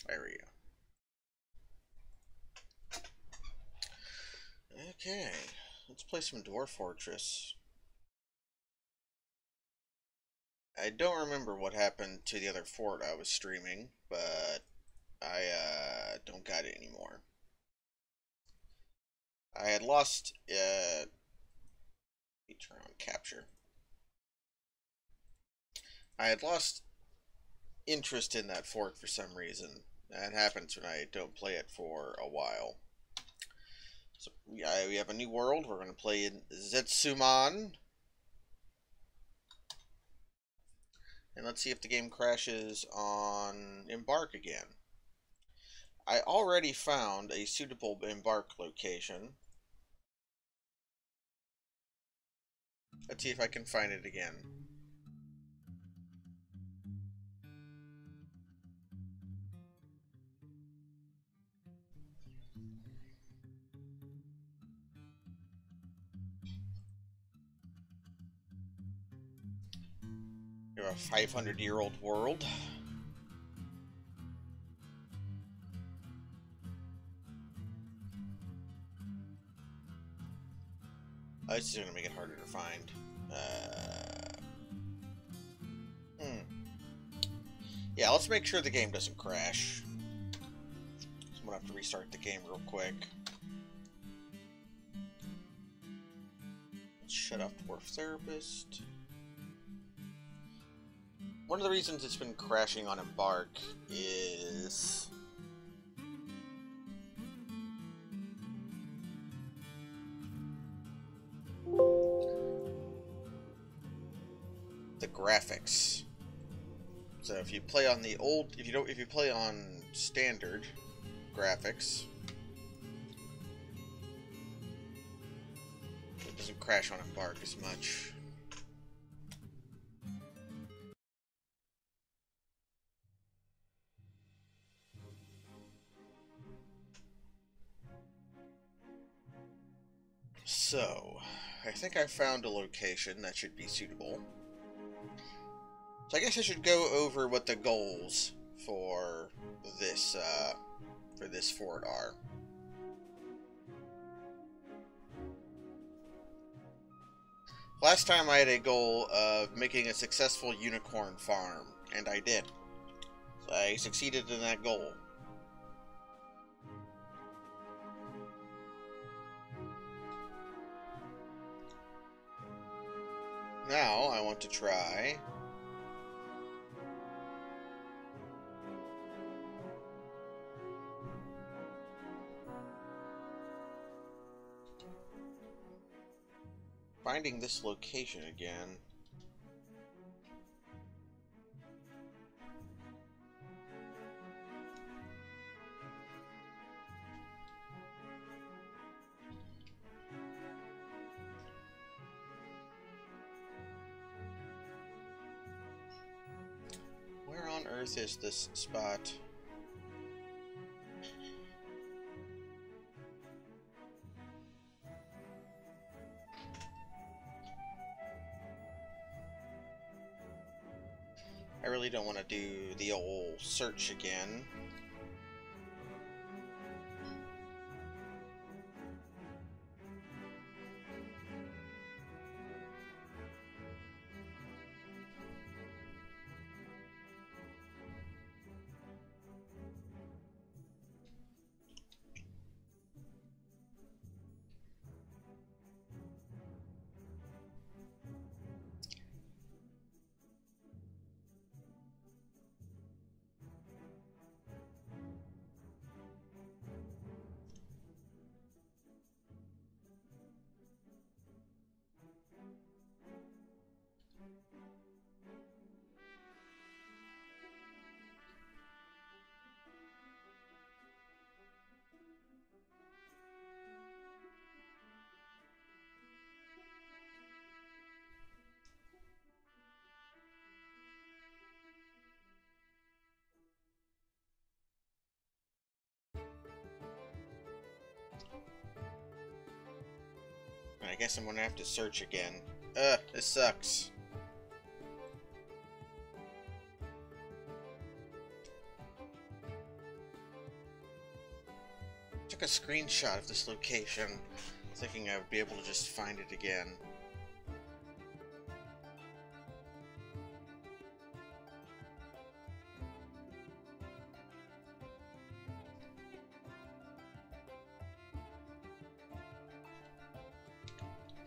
There we go. Okay, let's play some Dwarf Fortress. I don't remember what happened to the other fort I was streaming, but I don't got it anymore. I had lost, let me turn on capture. I had lost interest in that fort for some reason. That happens when I don't play it for a while. So we have a new world. We're going to play in Zetsuman. And let's see if the game crashes on Embark again. I already found a suitable Embark location. Let's see if I can find it again. You're a 500-year-old world. This is going to make it harder to find. Yeah, let's make sure the game doesn't crash. So I'm going to have to restart the game real quick. Let's shut off Dwarf Therapist. One of the reasons it's been crashing on Embark is the graphics. So if you play on the old, if you play on standard graphics, it doesn't crash on Embark as much. So, I think I found a location that should be suitable. So I guess I should go over what the goals for this fort are. Last time I had a goal of making a successful unicorn farm, and I did. So I succeeded in that goal. Now I want to try finding this location again. Where on earth is this spot? I really don't want to do the old search again. I guess I'm gonna have to search again. This sucks. took a screenshot of this location, thinking I would be able to just find it again.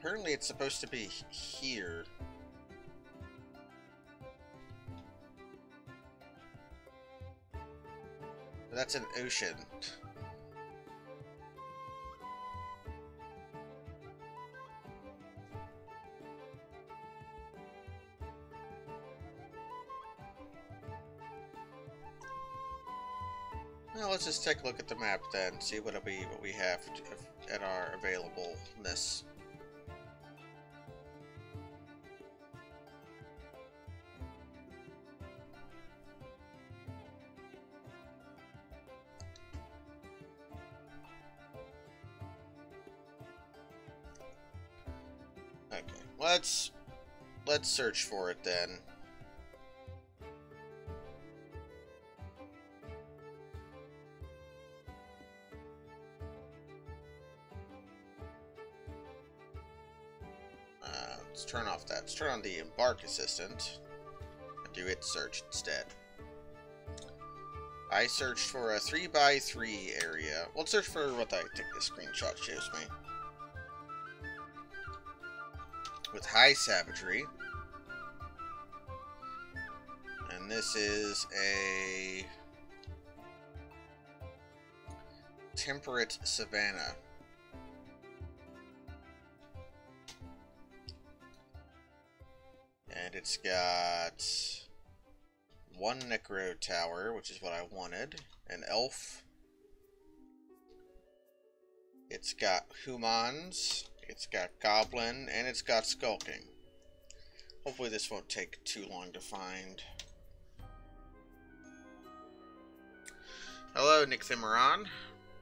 Apparently it's supposed to be here. But that's an ocean. Well, let's just take a look at the map then, see what we have at our availableness. Okay, let's search for it then. Let's turn off that. Let's turn on the embark assistant and do its search instead. I searched for a 3x3 area. Let's search for what I think this screenshot shows me. With high savagery. And this is a temperate savanna. And it's got one necro tower, which is what I wanted. An elf. It's got humans. It's got goblin, and it's got skulking. Hopefully this won't take too long to find. Hello, Nick Thimeron.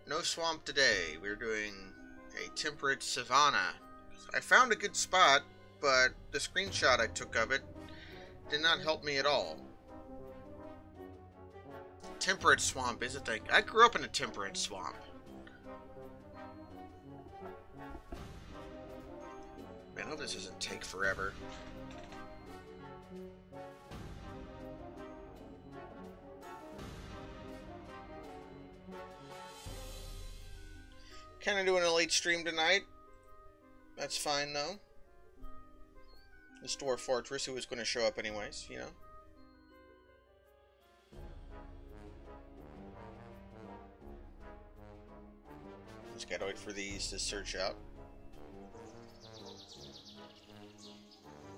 No swamp today. We're doing a temperate savanna. I found a good spot, but the screenshot I took of it did not help me at all. Temperate swamp is a thing. I grew up in a temperate swamp. Man, I hope this doesn't take forever. Kind of doing a late stream tonight. That's fine, though. This Dwarf Fortress, who was going to show up anyways, you know. Just gotta wait for these to search out.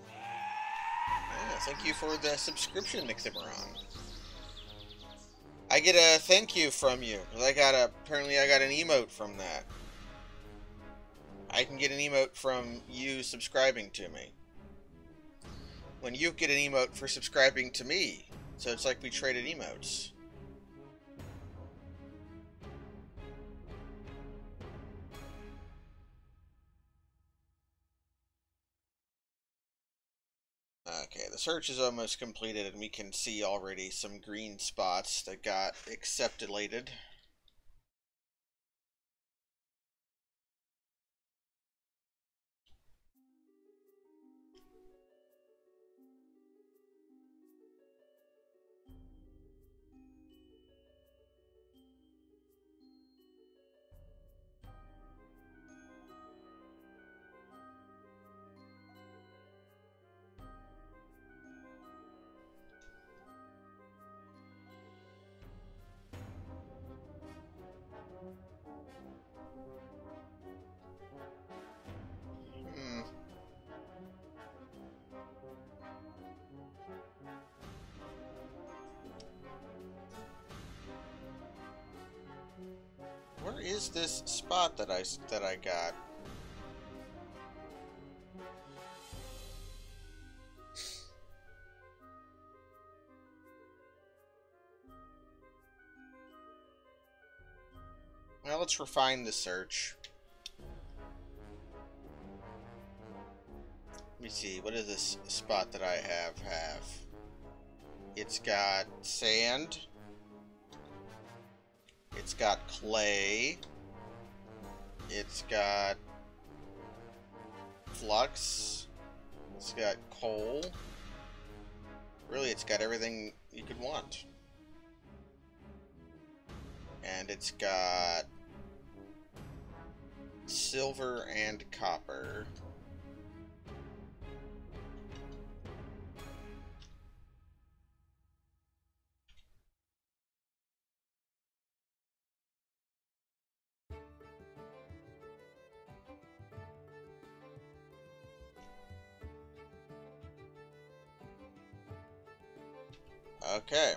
Yeah, thank you for the subscription, Nick Thimeron. I get a thank you from you. Apparently I got an emote from that. I can get an emote from you subscribing to me. When you get an emote for subscribing to me. So it's like we traded emotes. Okay, the search is almost completed and we can see already some green spots that got accepted-lated. Where is this spot that I got? Well, let's refine the search. Let me see, what is this spot that I have? It's got sand. It's got clay. It's got flux. It's got coal. Really, it's got everything you could want. And it's got silver and copper. Okay.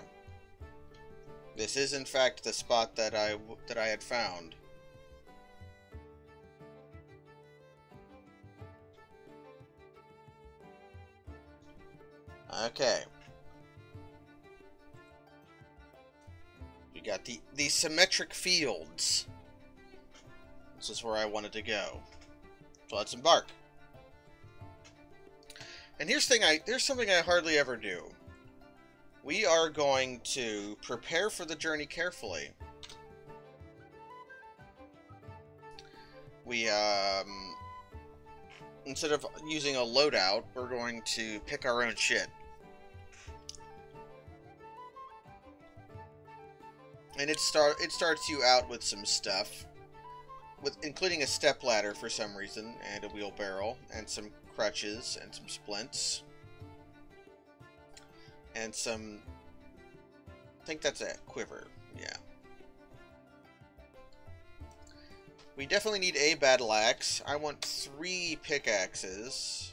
This is in fact the spot that I had found. Okay. We got the symmetric fields. This is where I wanted to go. So let's embark. And here's something I hardly ever do. We are going to prepare for the journey carefully. We, instead of using a loadout, we're going to pick our own shit. And it starts you out with some stuff, including a stepladder for some reason, and a wheelbarrow, and some crutches, and some splints. And some... I think that's a quiver, yeah. We definitely need a battle axe. I want 3 pickaxes.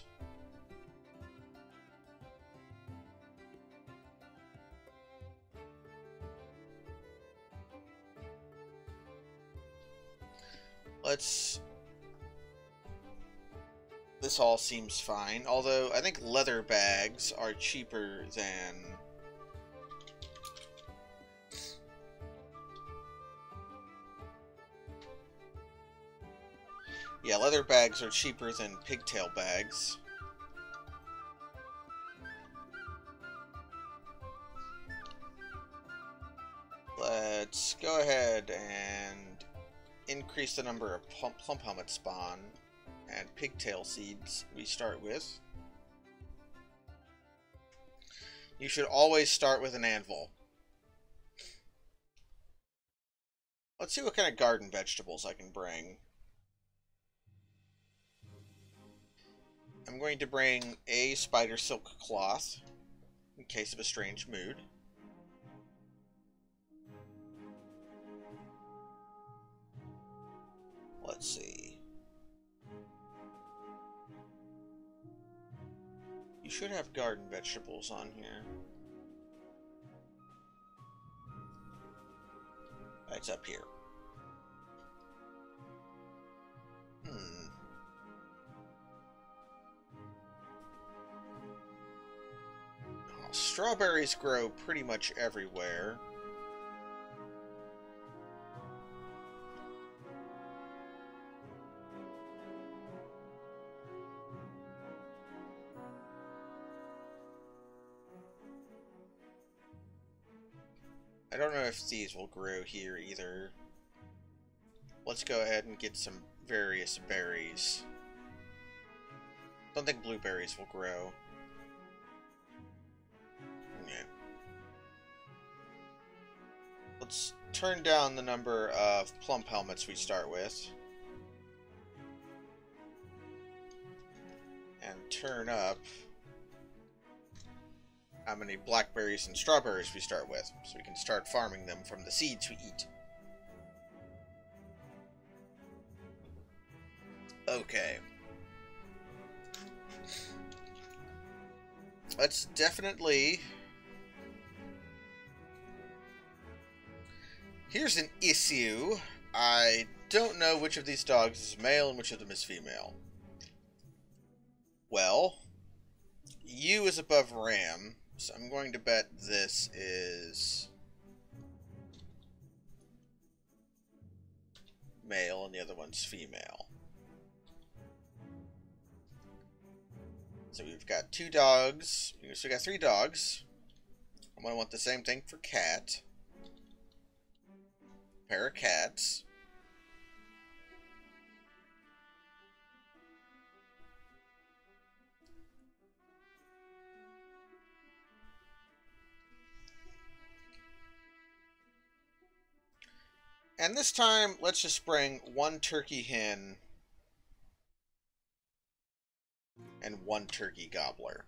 This all seems fine, although I think leather bags are cheaper than... Yeah, leather bags are cheaper than pigtail bags. Let's go ahead and increase the number of plump helmet spawn and pigtail seeds we start with. You should always start with an anvil. Let's see what kind of garden vegetables I can bring. I'm going to bring a spider silk cloth in case of a strange mood. Let's see. You should have garden vegetables on here. It's up here. Strawberries grow pretty much everywhere. I don't know if these will grow here either. Let's go ahead and get some various berries. Don't think blueberries will grow. Yeah. Let's turn down the number of plump helmets we start with. And turn up how many blackberries and strawberries we start with, so we can start farming them from the seeds we eat. Okay. Let's definitely... Here's an issue. I don't know which of these dogs is male and which of them is female. Well, you is above Ram, so I'm going to bet this is male and the other one's female. So we've got 2 dogs. So we got 3 dogs. I'm going to want the same thing for cat. Pair of cats. And this time, let's just bring one turkey hen and one turkey gobbler.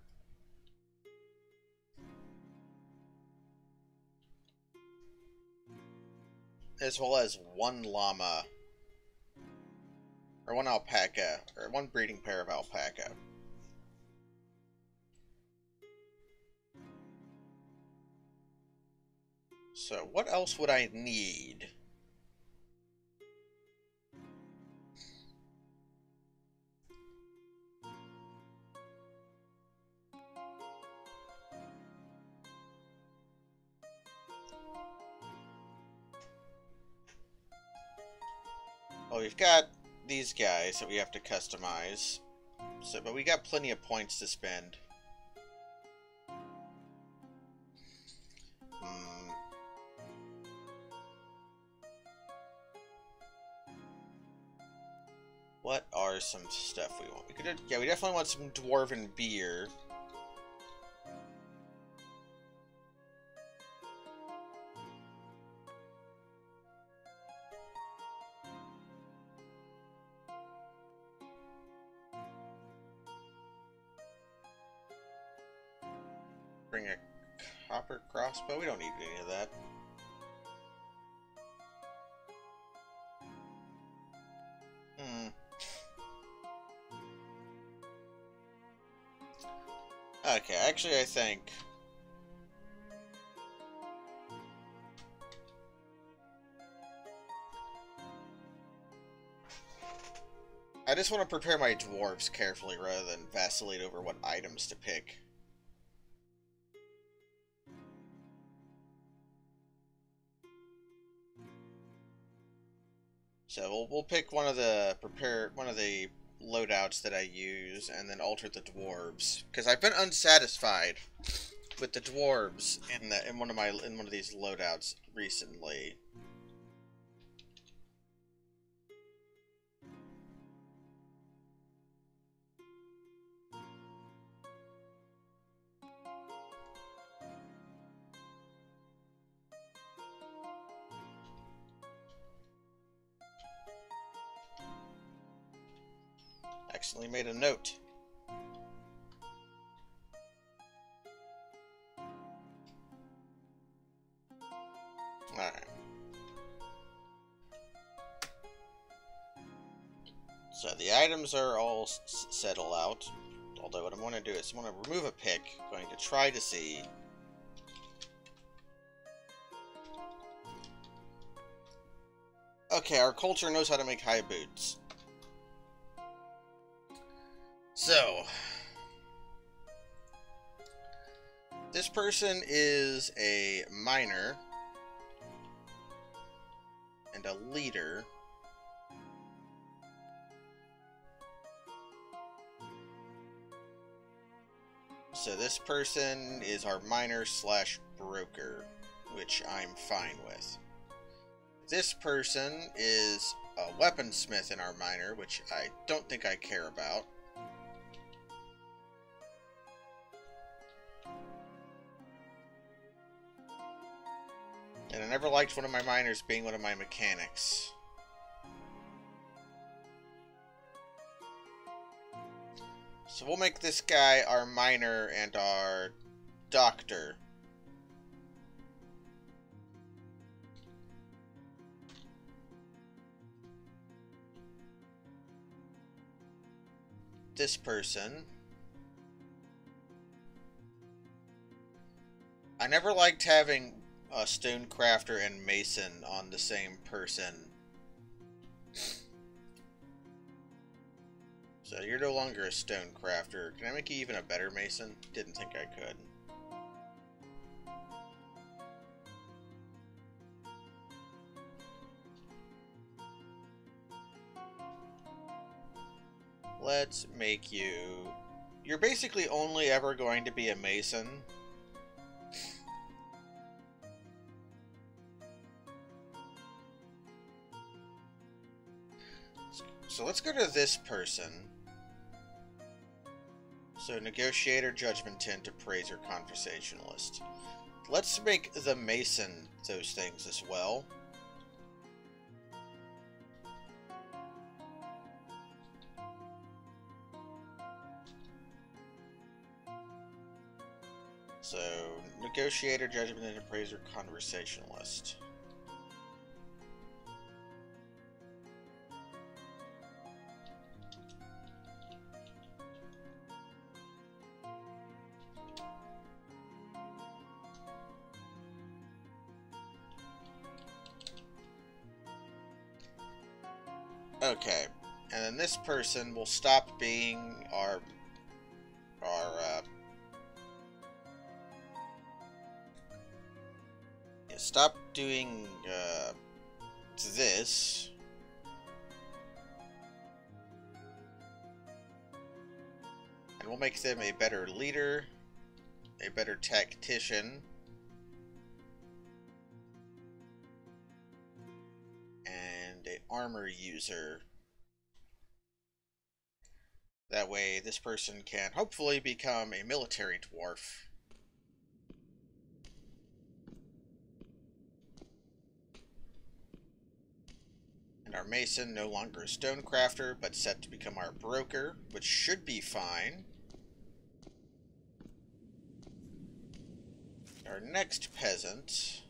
As well as one llama, or one alpaca, or one breeding pair of alpaca. So, what else would I need? Well, we've got these guys that we have to customize. So, but we got plenty of points to spend. What are some stuff we want? We could, yeah, we definitely want some dwarven beer. Bring a copper crossbow. We don't need any of that. Okay, actually I think... I just want to prepare my dwarves carefully rather than vacillate over what items to pick. So we'll pick one of the loadouts that I use and then alter the dwarves, because I've been unsatisfied with the dwarves in one of these loadouts recently. Accidentally made a note. Alright. So the items are all settled out. Although what I'm going to do is I'm going to remove a pick. I'm going to try to see. Okay, our culture knows how to make high boots. So, this person is a miner and a leader. So this person is our miner slash broker, which I'm fine with. This person is a weaponsmith in our miner, which I don't think I care about. And I never liked one of my miners being one of my mechanics. So we'll make this guy our miner and our doctor. This person. I never liked having a stonecrafter and mason on the same person. So you're no longer a stonecrafter. Can I make you even a better mason? Didn't think I could. Let's make you... You're basically only ever going to be a mason. So let's go to this person. So negotiator, judgment tint, appraiser, conversationalist. Let's make the mason those things as well. So, negotiator, judgment and appraiser, conversationalist. Okay, and then this person will stop being our stop doing this, and we'll make them a better leader, a better tactician, and an armor user. That way this person can hopefully become a military dwarf. And our mason, no longer a stonecrafter, but set to become our broker, which should be fine. Our next peasant,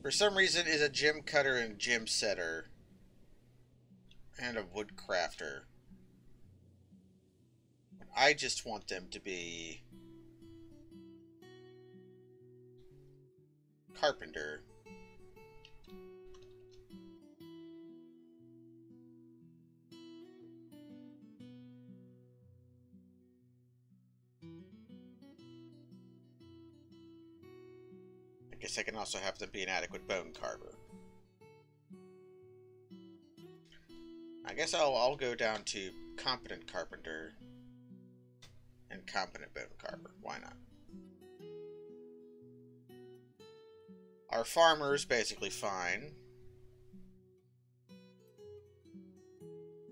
for some reason, is a gem cutter and gem setter, and a woodcrafter. I just want them to be carpenter. I guess I can also have them be an adequate bone carver. I guess I'll go down to competent carpenter and competent bone carver. Why not? Our farmer's basically fine.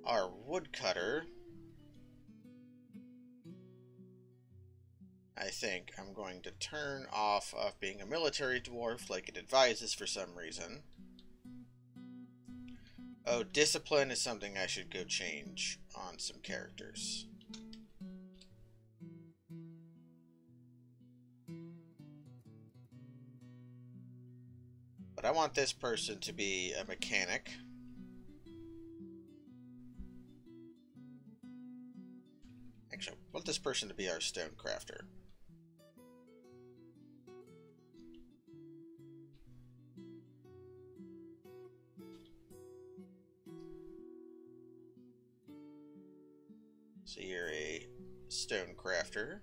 Our woodcutter, I think I'm going to turn off of being a military dwarf like it advises for some reason. Oh, discipline is something I should go change on some characters. But I want this person to be a mechanic. Actually, I want this person to be our stonecrafter. So you're a stonecrafter.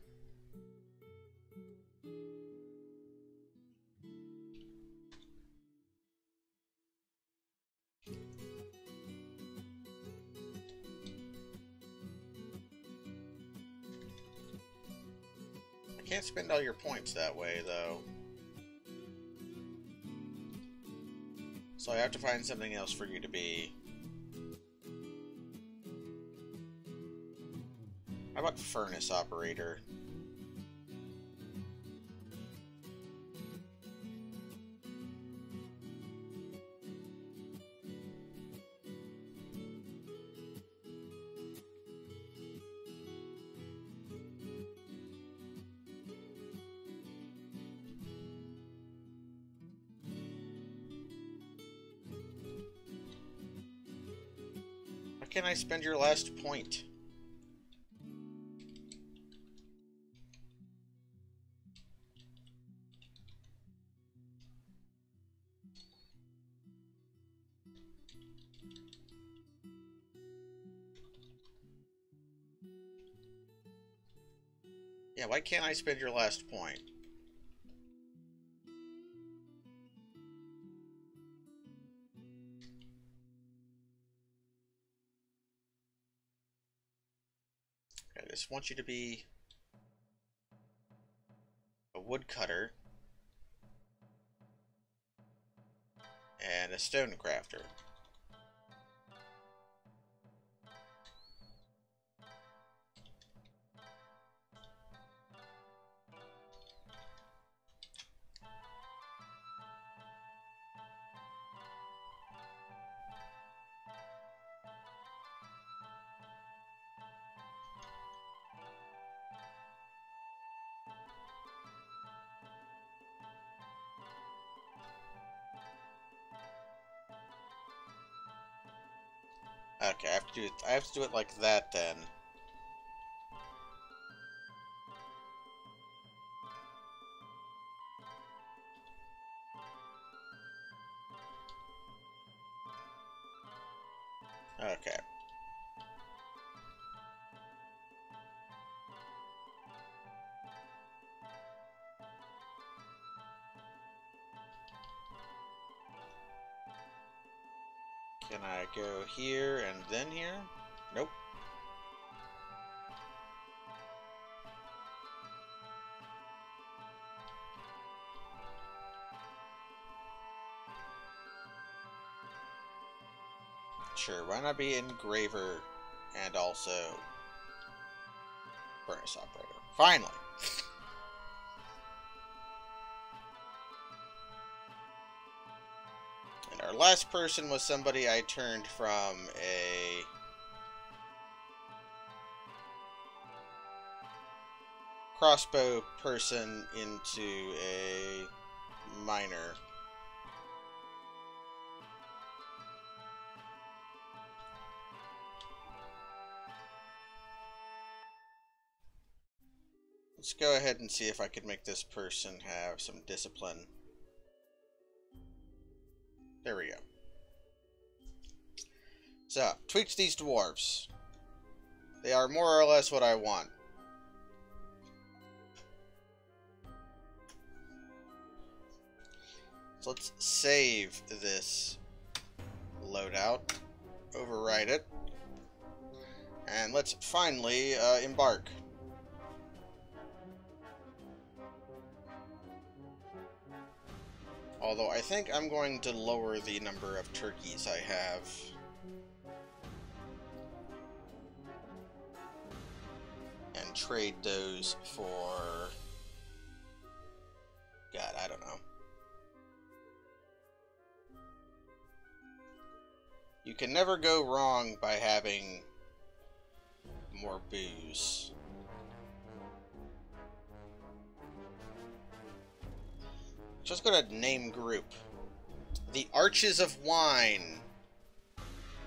I can't spend all your points that way, though. So I have to find something else for you to be. How about furnace operator? Why can't I spend your last point? Yeah, why can't I spend your last point? I just want you to be a woodcutter and a stonecrafter. Okay, I have to do it like that then. Okay. Can I go here and then here? Nope. Sure, why not be engraver and also furnace operator? Finally! And our last person was somebody I turned from a crossbow person into a miner. Let's go ahead and see if I can make this person have some discipline. There we go. So, tweaks these dwarves. They are more or less what I want. So let's save this loadout, overwrite it, and let's finally embark. Although I think I'm going to lower the number of turkeys I have. And trade those for... God, I don't know. You can never go wrong by having more booze. Just go to name group. The Arches of Wine.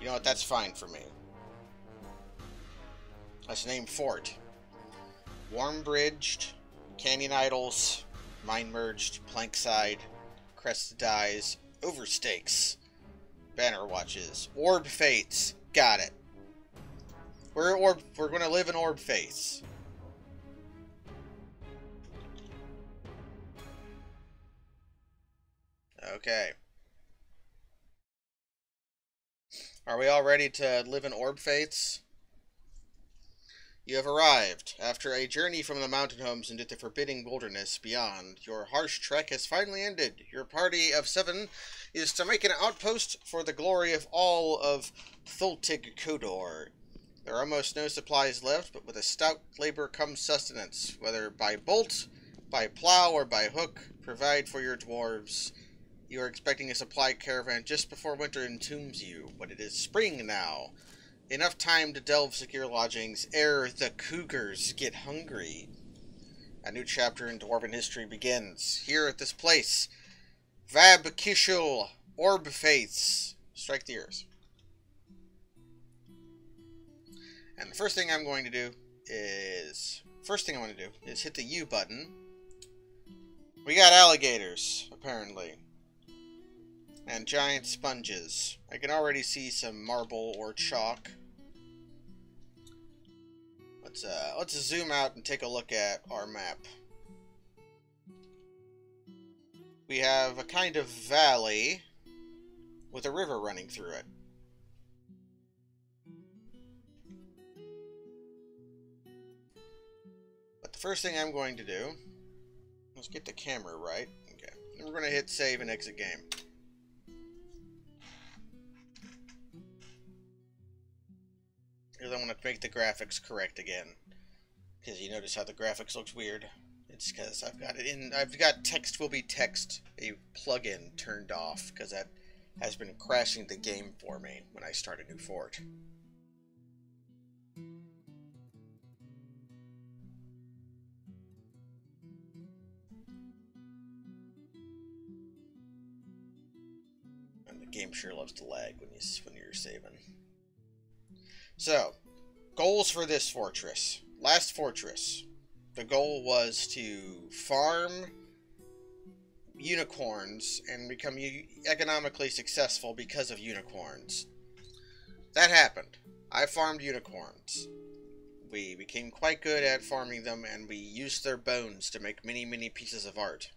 You know what? That's fine for me. Let's name fort. Warm-bridged, Canyon Idols, Mine-merged, Plankside, Crested Eyes, Overstakes, Banner Watches, Orb Fates. Got it. We're going to live in Orb Fates. Okay. Are we all ready to live in Orb Fates? You have arrived. After a journey from the mountain homes into the forbidding wilderness beyond, your harsh trek has finally ended. Your party of 7 is to make an outpost for the glory of all of Thultig Kodor. There are almost no supplies left, but with a stout labor comes sustenance, whether by bolt, by plow, or by hook. Provide for your dwarves. You are expecting a supply caravan just before winter entombs you, but it is spring now. Enough time to delve secure lodgings ere the cougars get hungry. A new chapter in Dwarven history begins. Here at this place. Vab Kishul, Orb Faiths. Strike the earth. And the first thing I'm going to do is... hit the U button. We got alligators, apparently. And giant sponges. I can already see some marble or chalk. Let's zoom out and take a look at our map. We have a kind of valley with a river running through it. But the first thing I'm going to do, let's get the camera right. Okay. And we're going to hit save and exit game. Because I want to make the graphics correct again. Because you notice how the graphics looks weird. It's because I've got text will be text, a plugin turned off, because that has been crashing the game for me when I start a new fort. And the game sure loves to lag when you're saving. So, goals for this fortress. Last fortress. The goal was to farm unicorns and become economically successful because of unicorns. That happened. I farmed unicorns. We became quite good at farming them, and we used their bones to make many, many pieces of art.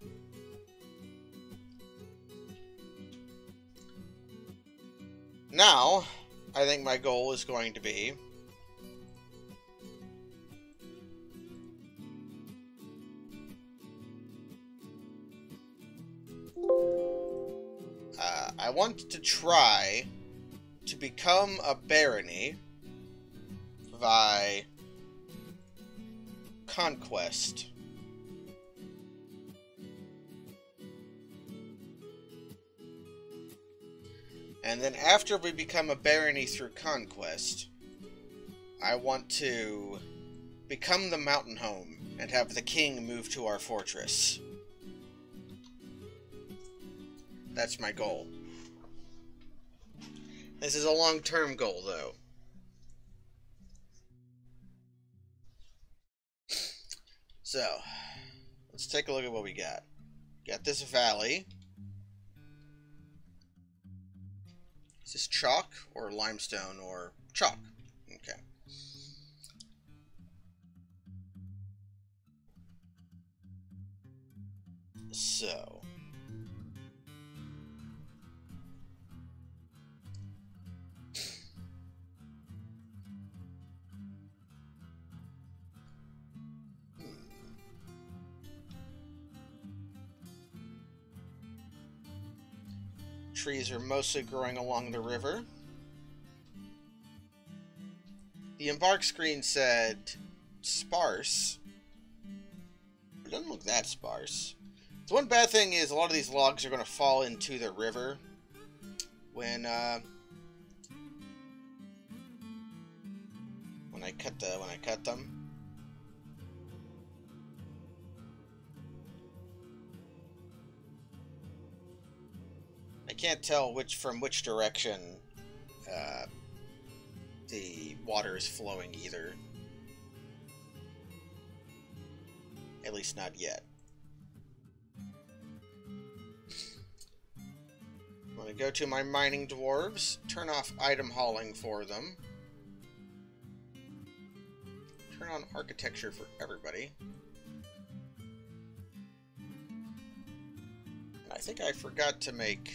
Now, I think my goal is going to be I want to try to become a barony by conquest. And then after we become a barony through conquest, I want to become the mountain home and have the king move to our fortress. That's my goal. This is a long-term goal, though. So, let's take a look at what we got. Got this valley. Is this chalk or limestone or chalk? Okay. So. Trees are mostly growing along the river. The embark screen said sparse. It doesn't look that sparse. The one bad thing is a lot of these logs are going to fall into the river when I cut them. I can't tell from which direction the water is flowing either. At least not yet. I'm going to go to my mining dwarves, turn off item hauling for them, turn on architecture for everybody. And I think I forgot to make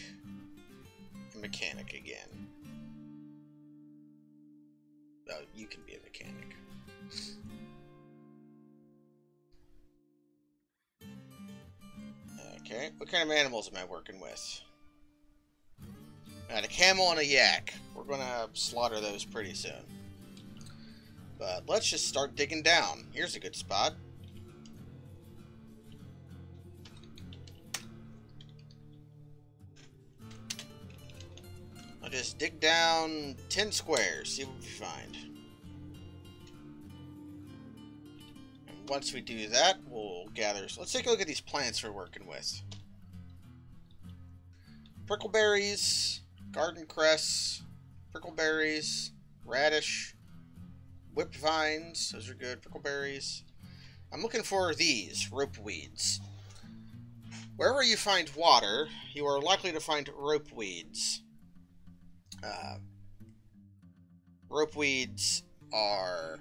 a mechanic again. Oh, you can be a mechanic. Okay, what kind of animals am I working with? Got a camel and a yak. We're gonna slaughter those pretty soon. But let's just start digging down. Here's a good spot. I'll just dig down 10 squares, see what we find. And once we do that, we'll gather... So let's take a look at these plants we're working with. Prickleberries, garden cress, prickleberries, radish, whip vines, those are good, prickleberries. I'm looking for these, rope weeds. Wherever you find water, you are likely to find rope weeds. Rope weeds are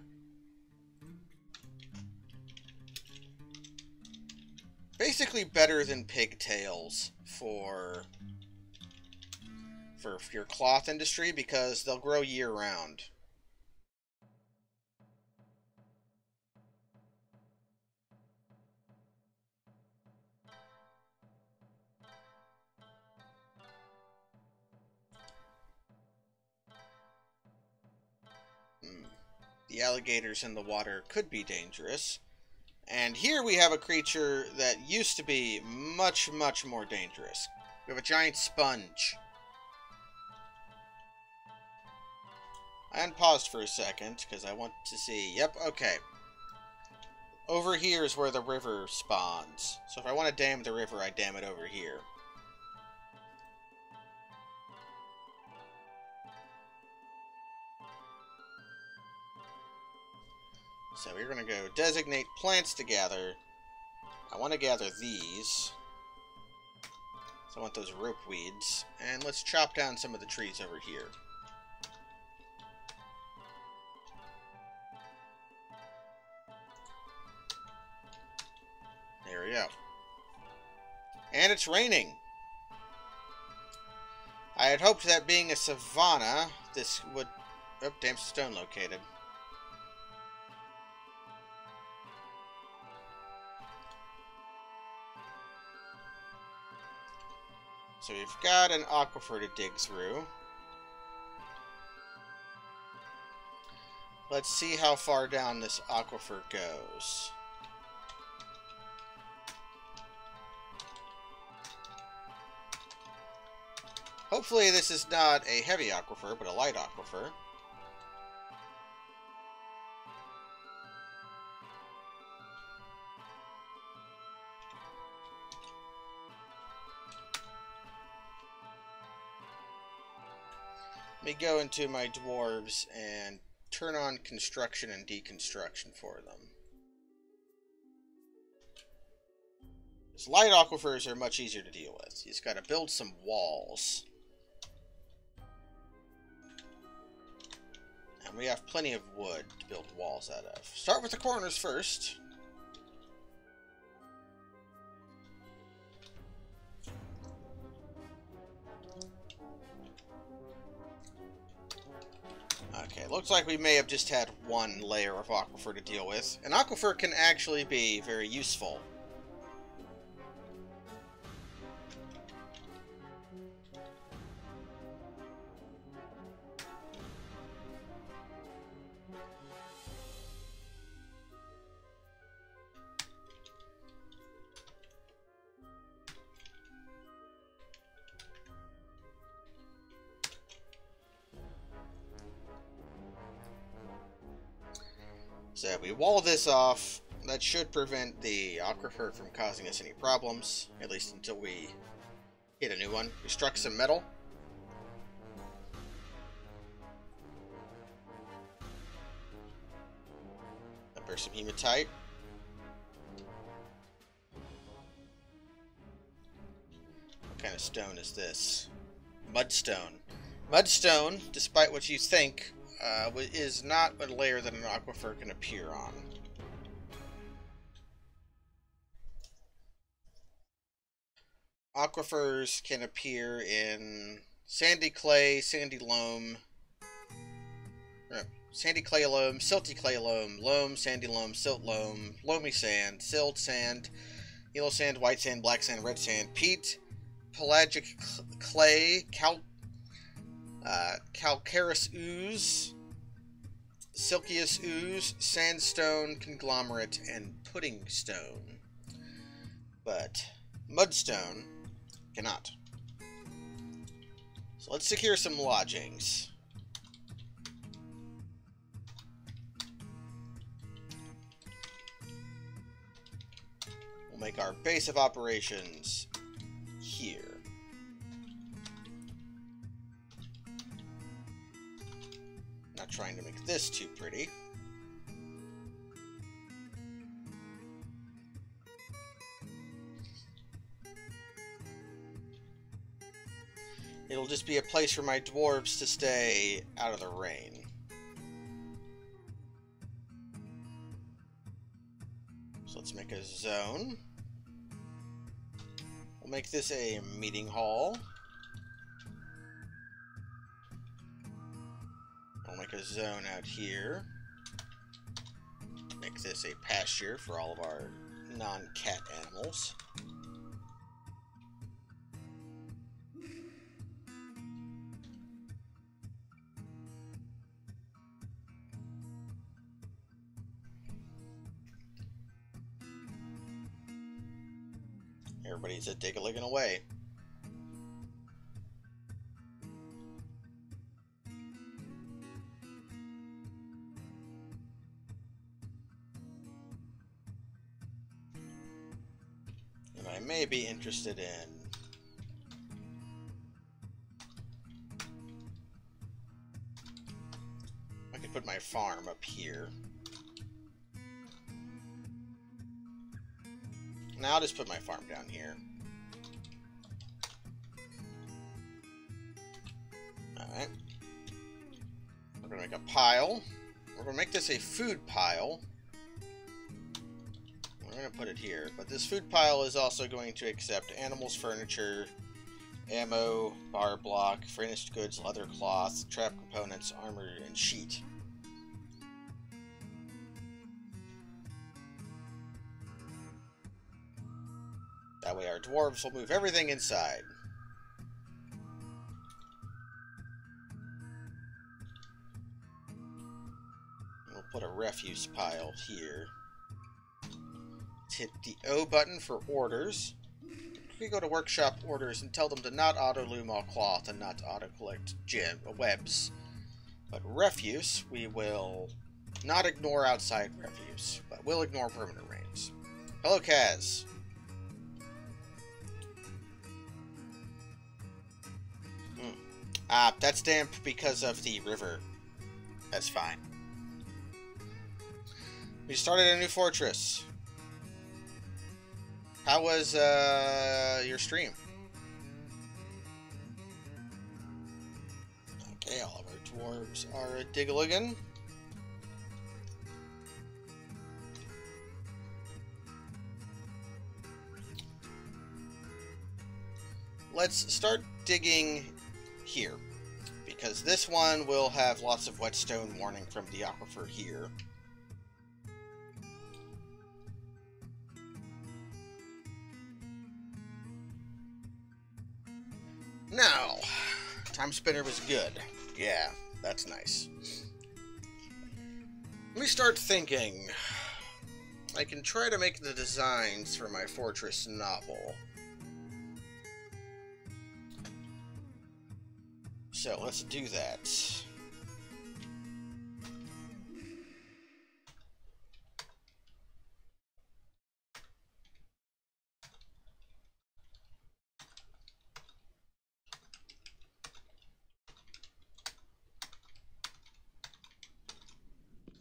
basically better than pigtails for your cloth industry because they'll grow year-round. The alligators in the water could be dangerous. And here we have a creature that used to be much, much more dangerous. We have a giant sponge. I unpaused for a second because I want to see. Yep, okay. Over here is where the river spawns. So if I want to dam the river, I dam it over here. So we're going to go designate plants to gather. I want to gather these. So I want those rope weeds. And let's chop down some of the trees over here. There we go. And it's raining. I had hoped that being a savanna, this would... Oh, damn stone located. So we've got an aquifer to dig through. Let's see how far down this aquifer goes. Hopefully this is not a heavy aquifer, but a light aquifer. Let me go into my dwarves and turn on construction and deconstruction for them. These light aquifers are much easier to deal with. You just got to build some walls. And we have plenty of wood to build walls out of. Start with the corners first. Okay, looks like we may have just had one layer of aquifer to deal with. An aquifer can actually be very useful. So we wall this off. That should prevent the aquifer from causing us any problems, at least until we hit a new one. We struck some metal. There's some hematite. What kind of stone is this? Mudstone. Mudstone, despite what you think, is not a layer that an aquifer can appear on. Aquifers can appear in sandy clay, sandy loam, sandy clay loam, silty clay loam, sandy loam, silt loam, loamy sand, silt sand, yellow sand, white sand, black sand, red sand, peat, pelagic clay, calcareous ooze, silkious ooze, sandstone, conglomerate, and pudding stone. But mudstone cannot. So let's secure some lodgings. We'll make our base of operations here. Not trying to make this too pretty. It'll just be a place for my dwarves to stay out of the rain. So let's make a zone. We'll make this a meeting hall. We'll make a zone out here. Make this a pasture for all of our non-cat animals. Everybody's a dig-a-ligging away. And I may be interested in I could put my farm up here. Now I'll just put my farm down here. Alright. We're going to make a pile. We're going to make this a food pile. We're going to put it here. But this food pile is also going to accept animals, furniture, ammo, bar block, finished goods, leather cloth, trap components, armor, and sheet. That way our dwarves will move everything inside. We'll put a refuse pile here. Let's hit the O button for orders. We go to workshop orders and tell them to not auto-loom all cloth and not auto-collect webs. But refuse, we will not ignore outside refuse, but we'll ignore permanent rains. Hello, Kaz. That's damp because of the river. That's fine. We started a new fortress. How was your stream? Okay, all of our dwarves are a diggaligan. Let's start digging here, because this one will have lots of whetstone warning from the aquifer here. Now, time spinner was good. Yeah, that's nice. Let me start thinking. I can try to make the designs for my fortress novel. So let's do that.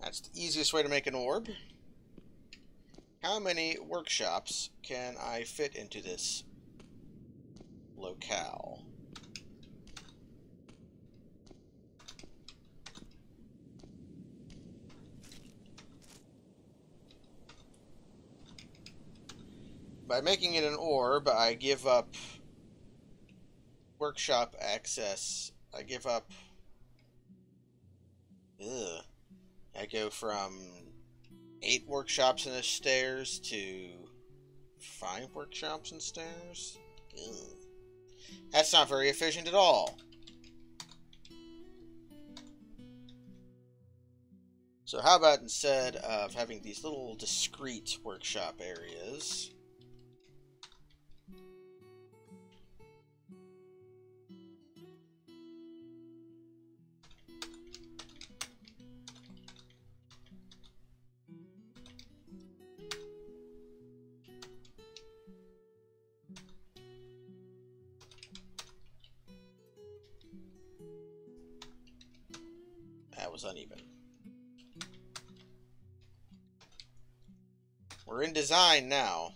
That's the easiest way to make an orb. How many workshops can I fit into this locale? By making it an orb, I give up workshop access. I give up... I go from 8 workshops and stairs to 5 workshops and stairs? Ugh. That's not very efficient at all. So how about instead of having these little discrete workshop areas... That was uneven. We're in design now.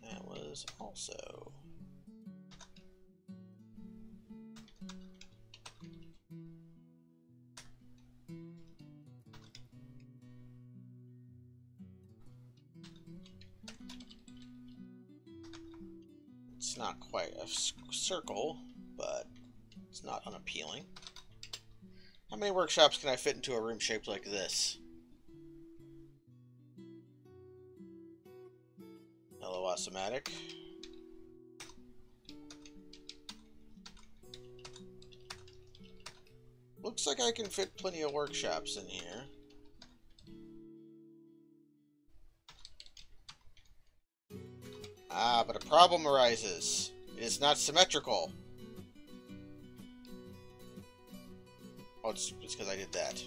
That was also... It's not quite a circle, but it's not unappealing. How many workshops can I fit into a room shaped like this? Hello, Automatic. Looks like I can fit plenty of workshops in here. Ah, but a problem arises. It is not symmetrical. Oh, it's because I did that.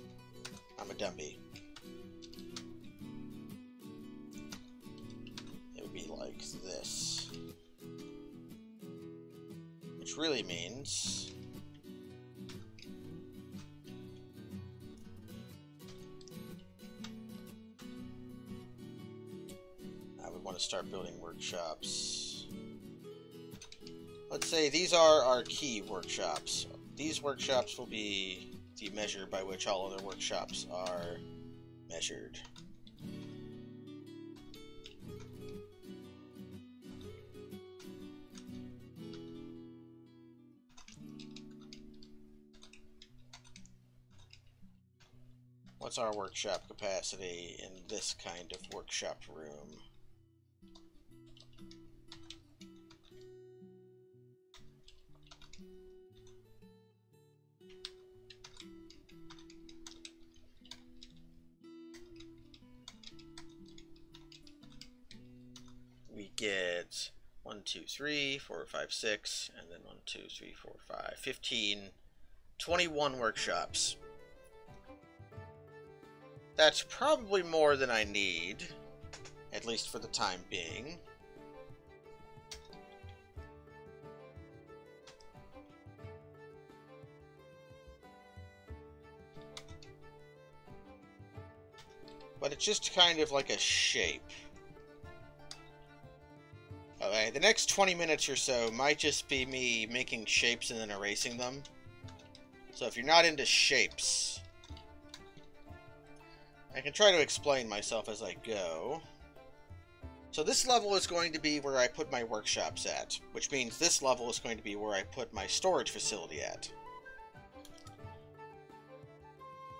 I'm a dummy. It would be like this. Which really means... want to start building workshops. Let's say these are our key workshops. These workshops will be the measure by which all other workshops are measured. What's our workshop capacity in this kind of workshop room? We get 1, 2, 3, 4, 5, 6, and then 1, 2, 3, 4, 5, 15, 21 workshops. That's probably more than I need, at least for the time being. But it's just kind of like a shape. Okay, the next 20 minutes or so might just be me making shapes and then erasing them. So if you're not into shapes, I can try to explain myself as I go. So this level is going to be where I put my workshops at, which means this level is going to be where I put my storage facility at.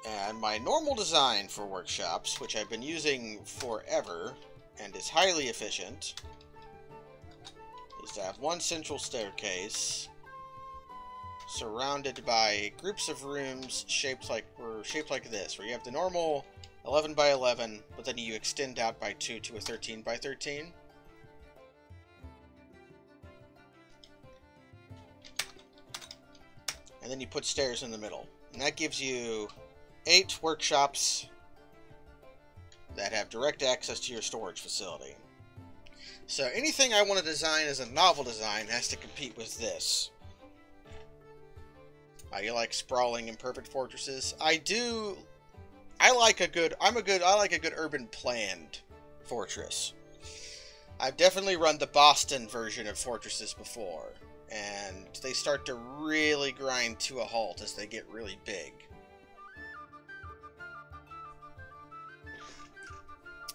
And my normal design for workshops, which I've been using forever and is highly efficient, is to have one central staircase surrounded by groups of rooms shaped like this, where you have the normal 11 by 11, but then you extend out by 2 to a 13 by 13. And then you put stairs in the middle. And that gives you 8 workshops that have direct access to your storage facility. So anything I want to design as a novel design has to compete with this. You like sprawling imperfect fortresses? I do. I like a good urban planned fortress. I've definitely run the Boston version of fortresses before, and they start to really grind to a halt as they get really big.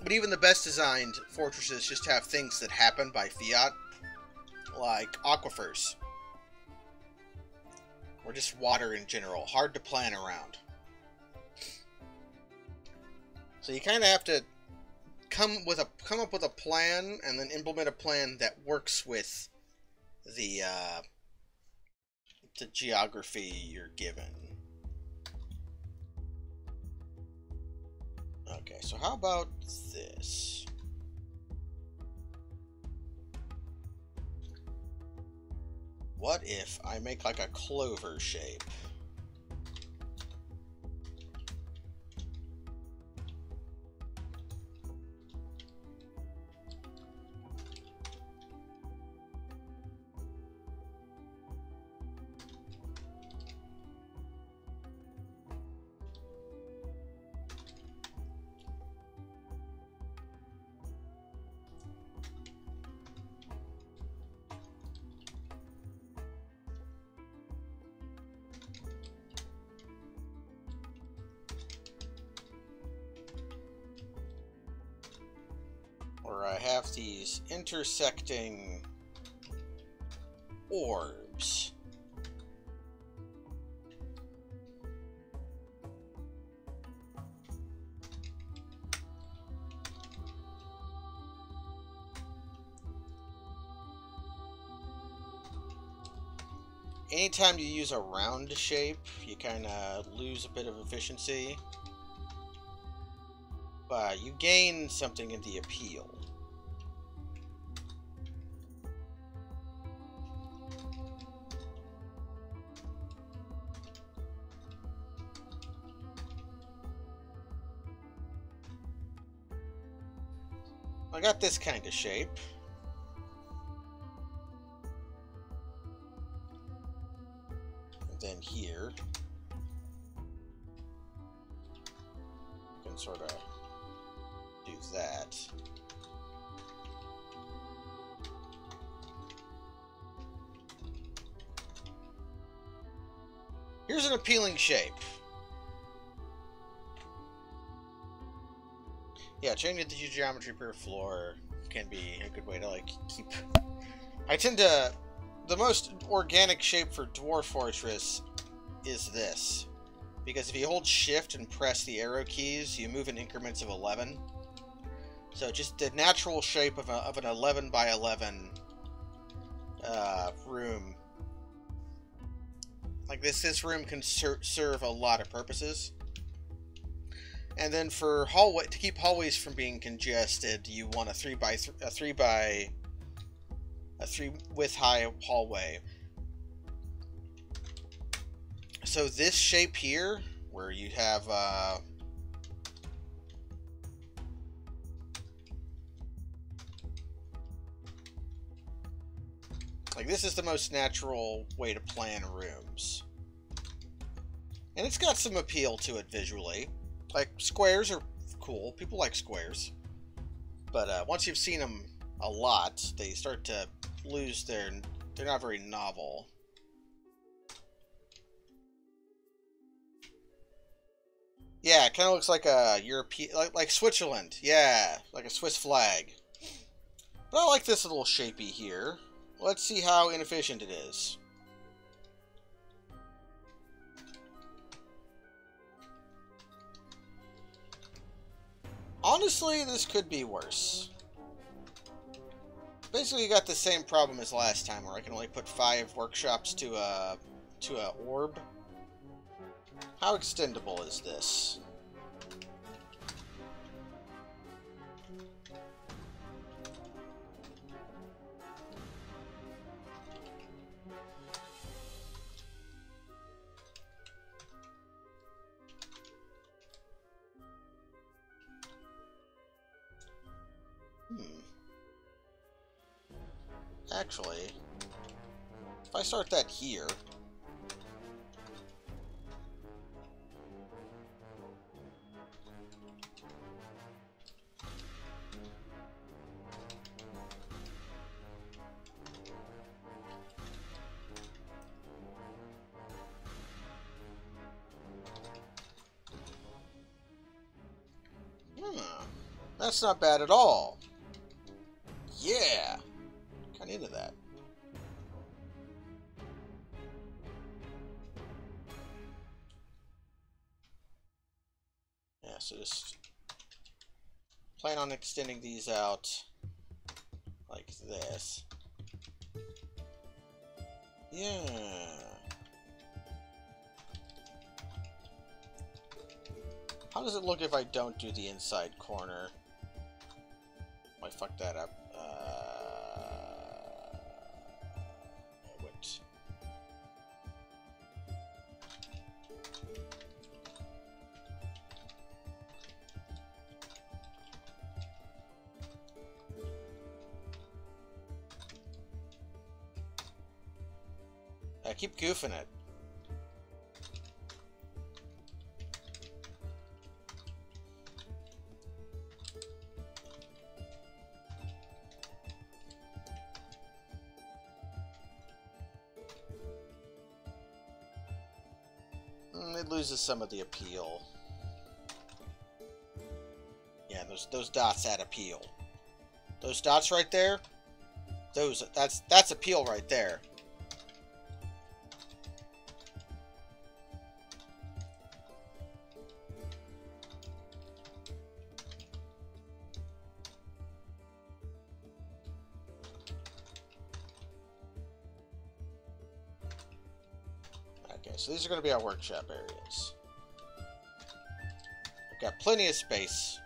But even the best designed fortresses just have things that happen by fiat, like aquifers, or just water in general, hard to plan around. So you kind of have to come up with a plan and then implement a plan that works with the geography you're given. Okay, so how about this? What if I make like a clover shape? Where I have these intersecting orbs. Anytime you use a round shape, you kind of lose a bit of efficiency. But you gain something in the appeal. I got this kind of shape. And then here, you can sort of do that. Here's an appealing shape. Yeah, changing the geometry per floor can be a good way to, like, keep... I tend to... The most organic shape for Dwarf Fortress is this. Because if you hold shift and press the arrow keys, you move in increments of 11. So just the natural shape of an 11 by 11 room. Like this room can serve a lot of purposes. And then for hallway, to keep hallways from being congested, you want a 3 width high hallway. So this shape here, where you have like, this is the most natural way to plan rooms. And it's got some appeal to it visually. Like, squares are cool. People like squares. But once you've seen them a lot, they start to lose their... They're not very novel. Yeah, it kind of looks like a European... Like Switzerland. Yeah, like a Swiss flag. But I like this little shapey here. Let's see how inefficient it is. Honestly, this could be worse. Basically, you got the same problem as last time, where I can only put 5 workshops to a orb. How extendable is this? Actually, if I start that here... That's not bad at all. Yeah! Kinda into that. Yeah, so just plan on extending these out like this. Yeah. How does it look if I don't do the inside corner? Oh, I fucked that up. I keep goofing it. It loses some of the appeal. Yeah, those dots add appeal. Those dots right there, that's appeal right there. Okay, so these are going to be our workshop areas. I've got plenty of space.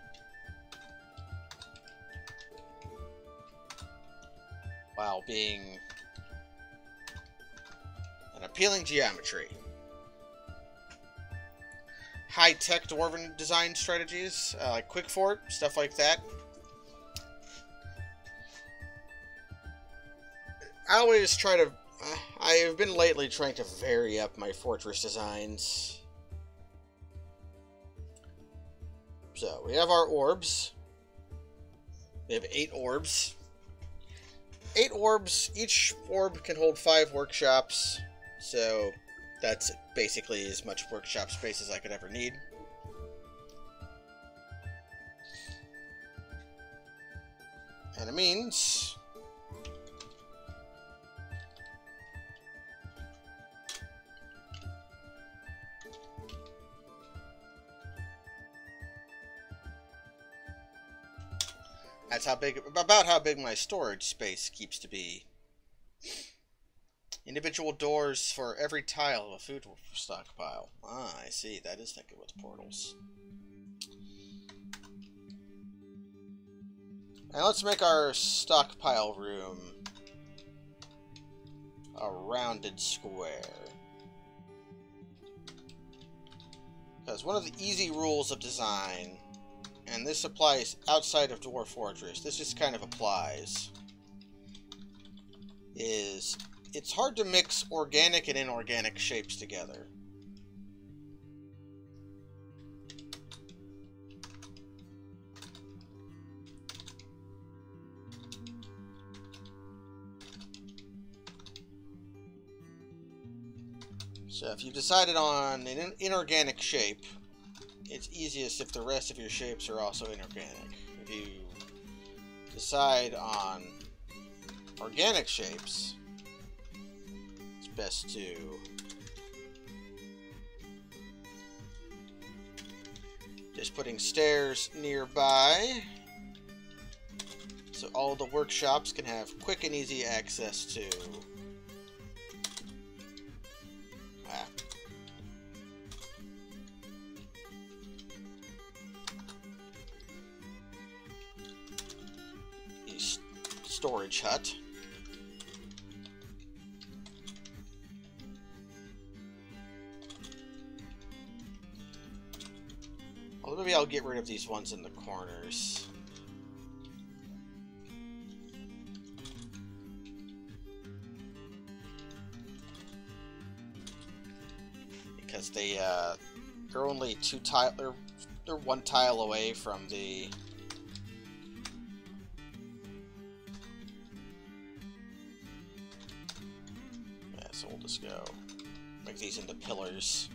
While being an appealing geometry. High-tech dwarven design strategies, like quick fort, stuff like that. I always try to... I have been lately trying to vary up my fortress designs. So, we have our orbs. We have 8 orbs. 8 orbs. Each orb can hold 5 workshops. So, That's basically as much workshop space as I could ever need. And it means that's about how big my storage space keeps to be. Individual doors for every tile of a food stockpile. Ah, I see. That is thinking with portals. And let's make our stockpile room a rounded square. Because one of the easy rules of design, and this applies outside of Dwarf Fortress, this just kind of applies, is it's hard to mix organic and inorganic shapes together. So if you've decided on an inorganic shape, it's easiest if the rest of your shapes are also inorganic. If you decide on organic shapes, it's best to just putting stairs nearby so all the workshops can have quick and easy access to storage hut. Well, maybe I'll get rid of these ones in the corners. Because they're only they're one tile away from the so we'll just go make these into pillars.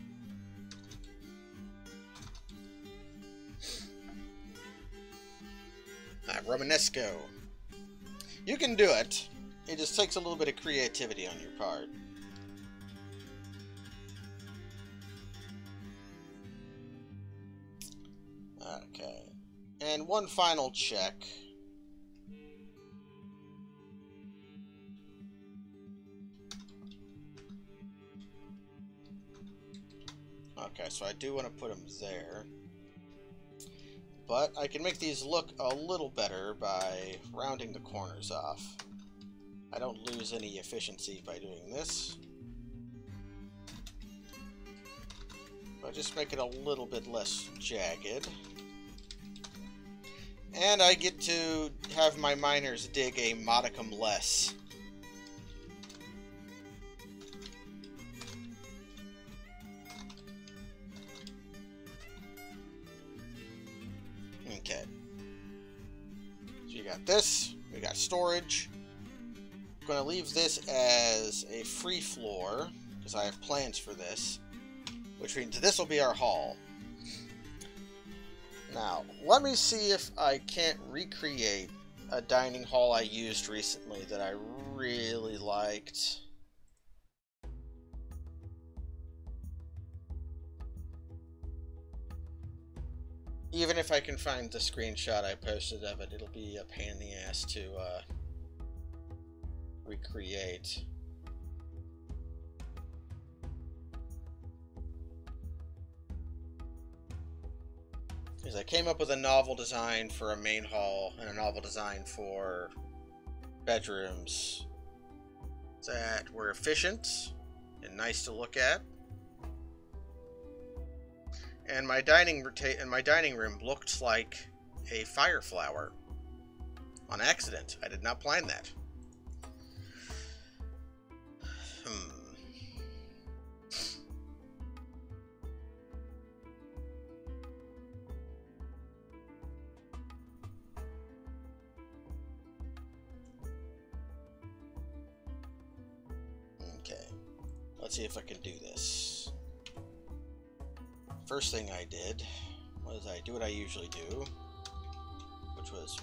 Romanesco. You can do it. It just takes a little bit of creativity on your part. Okay. And one final check. Okay, so I do want to put them there. But I can make these look a little better by rounding the corners off. I don't lose any efficiency by doing this. I just make it a little bit less jagged. And I get to have my miners dig a modicum less. Okay. So you got this, we got storage. I'm going to leave this as a free floor, because I have plans for this. Which means this will be our hall. Now, let me see if I can't recreate a dining hall I used recently that I really liked. Even if I can find the screenshot I posted of it, it'll be a pain in the ass to recreate. Because I came up with a novel design for a main hall and a novel design for bedrooms that were efficient and nice to look at. And my dining room looked like a fire flower. On accident. I did not plan that. let's see if I can do this. First thing I did was I do what I usually do, which was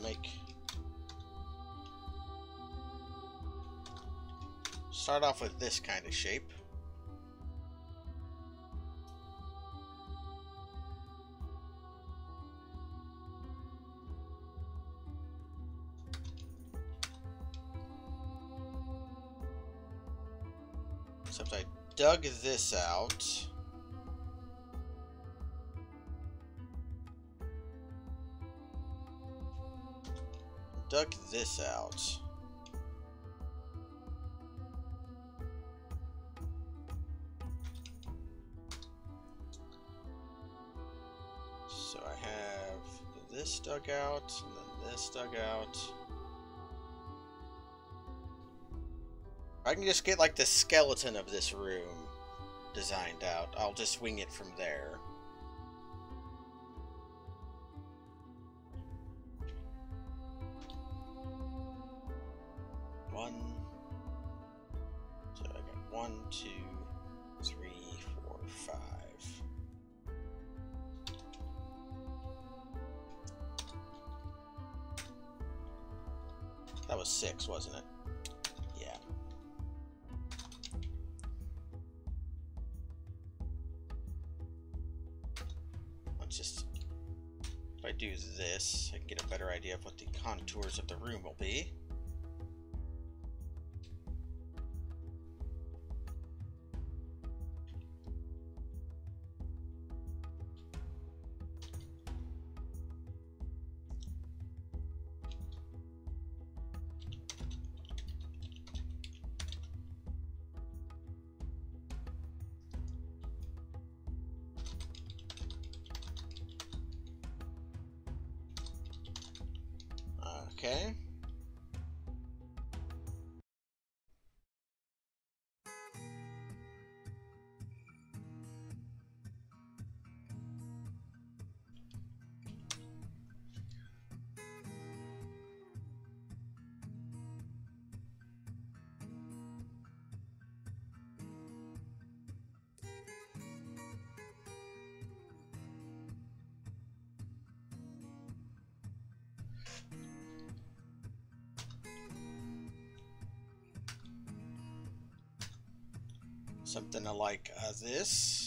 start off with this kind of shape. Except I dug this out. Dug this out. So I have this dug out, and then this dug out. I can just get like the skeleton of this room designed out. I'll just wing it from there. So I got 1, 2, 3, 4, 5. That was 6, wasn't it? Yeah. Let's just, if I do this, I can get a better idea of what the contours of the room will be. Okay. Something like this.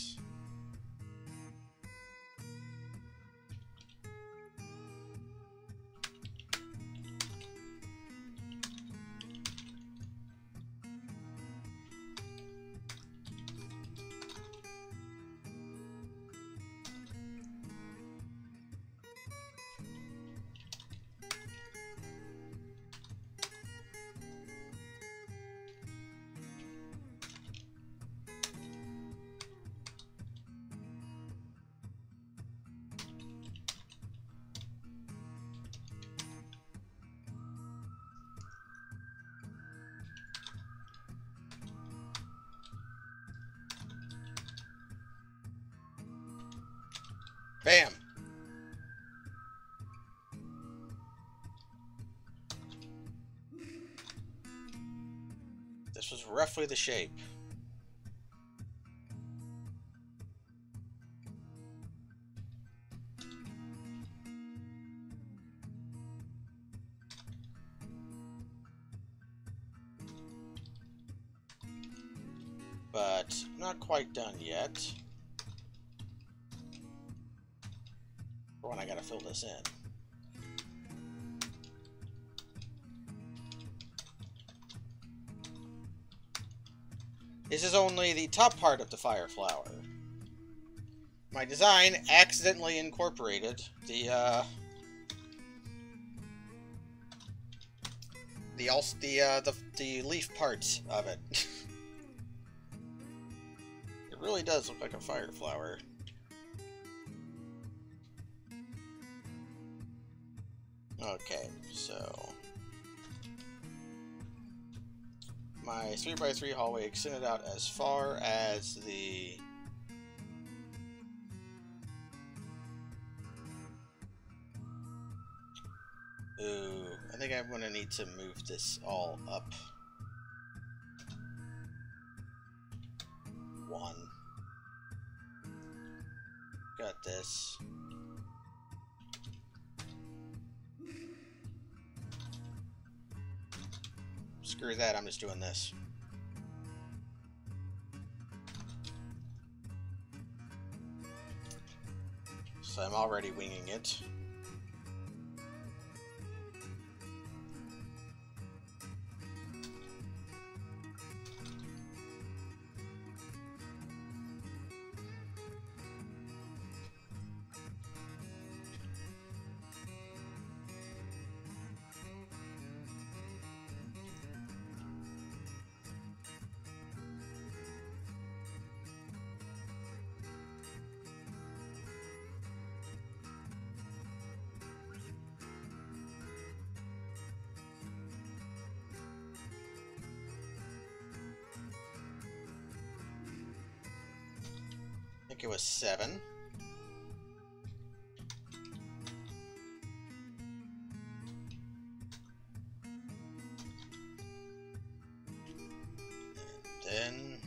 Bam! This was roughly the shape. But not quite done yet. For when I gotta fill this in. This is only the top part of the fire flower. My design accidentally incorporated the leaf parts of it. It really does look like a fire flower. Okay, so my 3x3 hallway extended out as far as the I think I'm gonna need to move this all up. this. Screw that, I'm just doing this. So I'm already winging it. I think it was 7. And then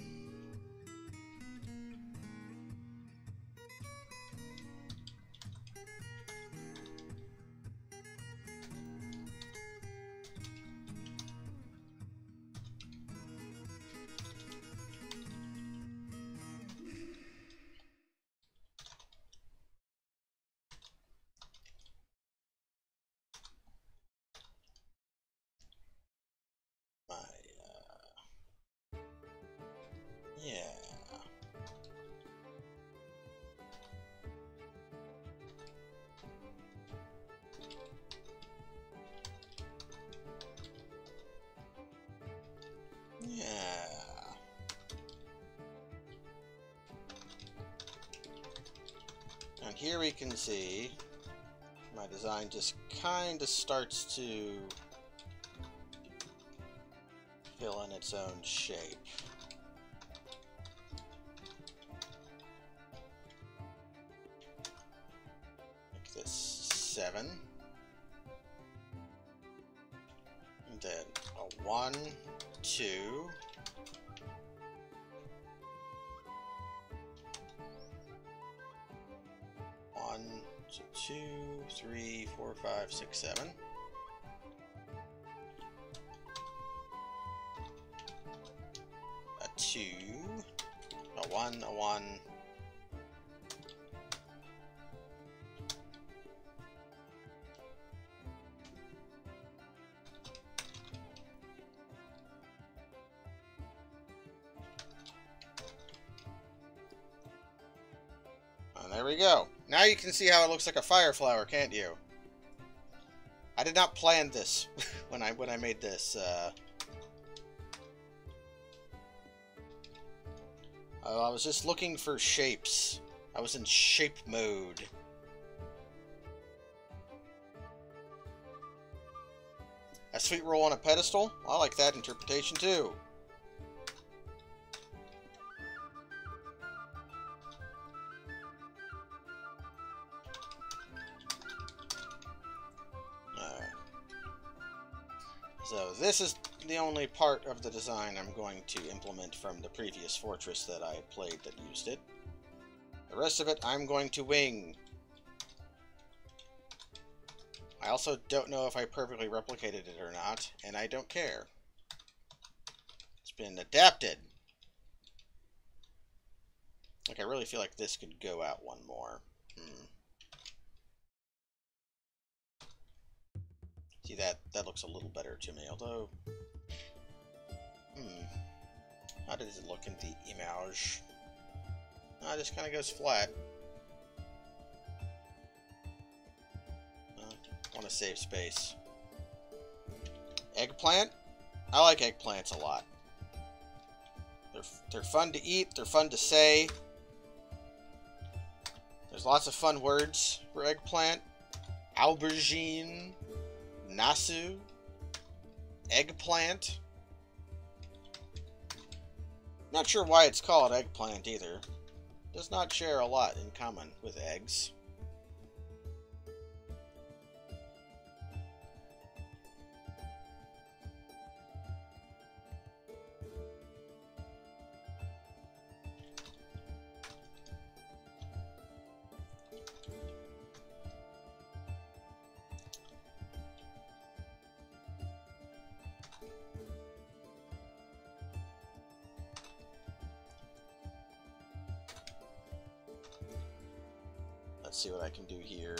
yeah. Yeah. And here we can see my design just kind of starts to fill in its own shape. Make this 7. And then a 1, 2. 1, 2, 3, 4, 5, 6, 7. A 2. A 1, a 1. And there we go. Now you can see how it looks like a fire flower, can't you? I did not plan this when I made this. I was just looking for shapes. I was in shape mode. A sweet roll on a pedestal? I like that interpretation too. So this is the only part of the design I'm going to implement from the previous fortress that I played that used it. The rest of it I'm going to wing. I also don't know if I perfectly replicated it or not, and I don't care. It's been adapted. Like, I really feel like this could go out one more. See, that looks a little better to me, although... How does it look in the image? It just kind of goes flat. I want to save space. Eggplant? I like eggplants a lot. They're fun to eat, they're fun to say. There's lots of fun words for eggplant. Aubergine. Nasu, eggplant. Not sure why it's called eggplant either. Does not share a lot in common with eggs. Let's see what I can do here.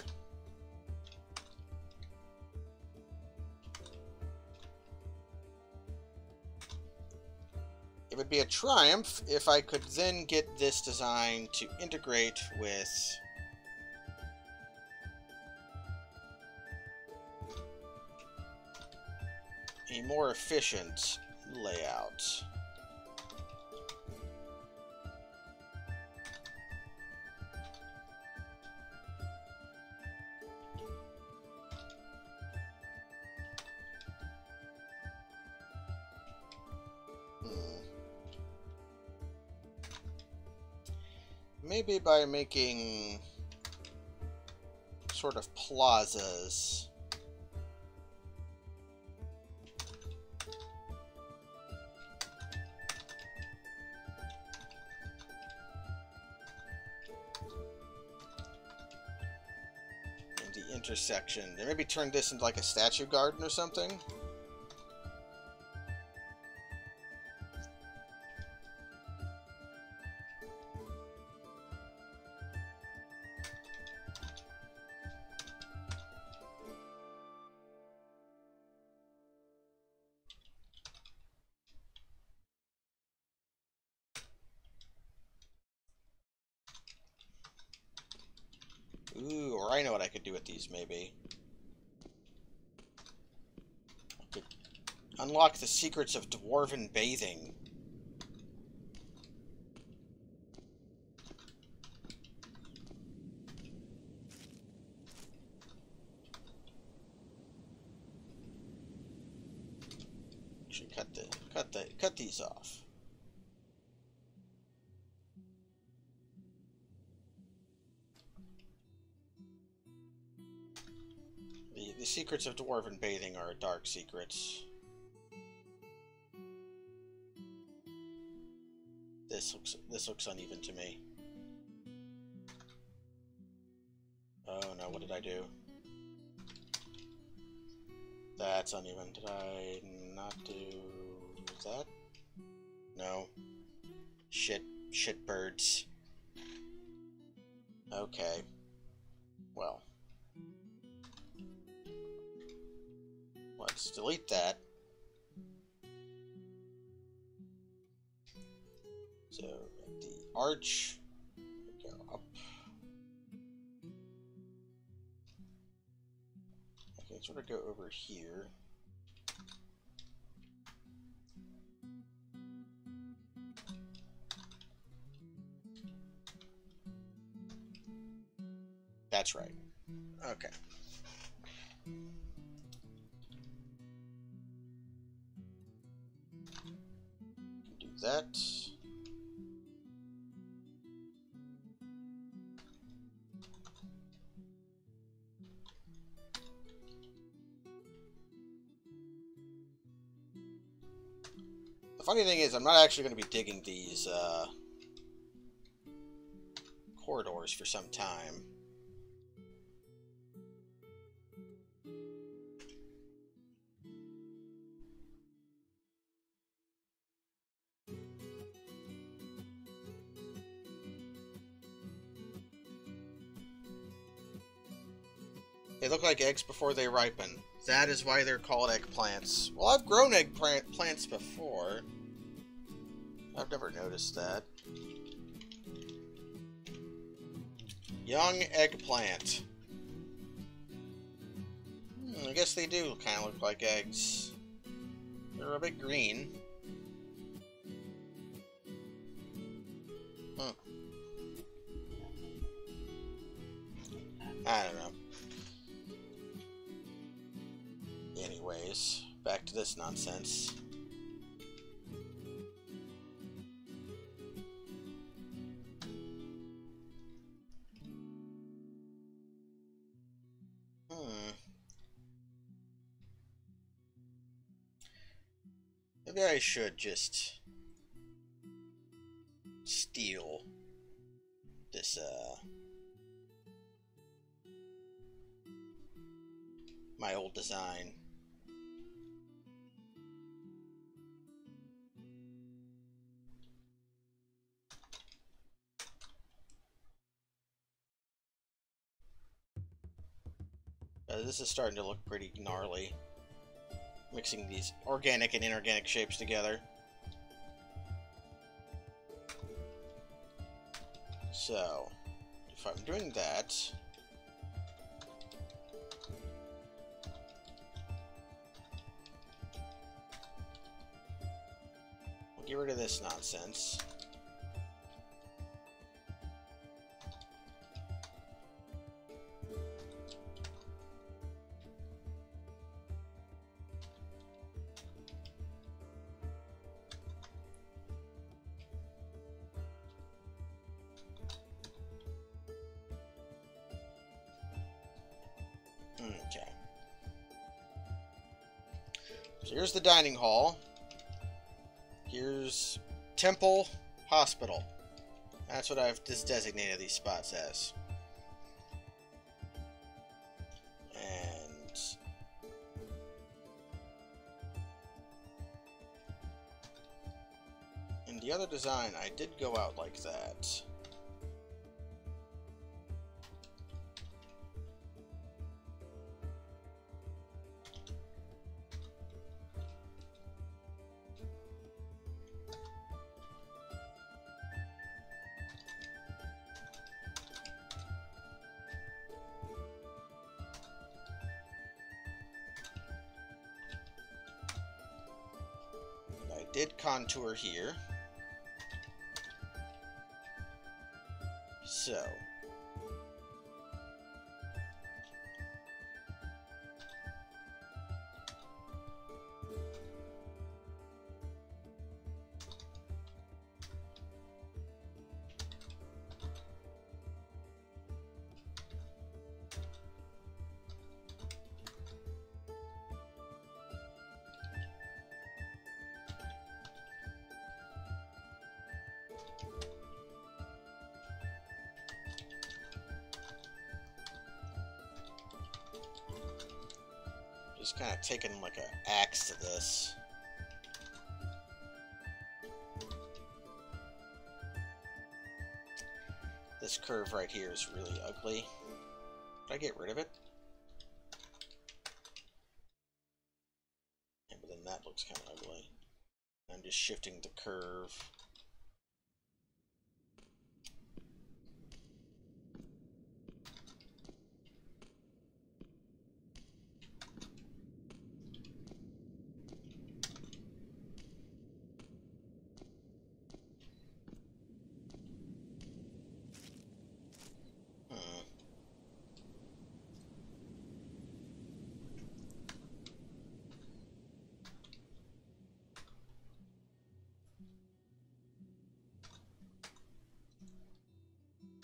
It would be a triumph if I could then get this design to integrate with a more efficient layout. Maybe by making sort of plazas. In the intersection. Or maybe turn this into like a statue garden or something. Ooh, or I know what I could do with these, maybe. I could unlock the secrets of dwarven bathing. Should cut these off. The secrets of dwarven bathing are dark secrets. This looks uneven to me. Oh no, what did I do? That's uneven. Did I not do that? No. Shit birds. Okay. Well. Let's delete that. So, at the arch, we go up. I can sort of go over here. That's right. Okay. Do that. The funny thing is, I'm not actually going to be digging these corridors for some time. They look like eggs before they ripen. That is why they're called eggplants. Well, I've grown eggplants before. I've never noticed that. Young eggplant. I guess they do kind of look like eggs. They're a bit green. I don't know. Anyways, back to this nonsense. Maybe I should just steal this, my old design. This is starting to look pretty gnarly. Mixing these organic and inorganic shapes together. So, if I'm doing that... we'll get rid of this nonsense. Okay. So here's the dining hall. Here's Temple Hospital. That's what I've just designated these spots as. And in the other design, I did go out like that. Did contour here. So just kind of taking like an axe to this. This curve right here is really ugly. Did I get rid of it? Yeah, but then that looks kind of ugly. I'm just shifting the curve.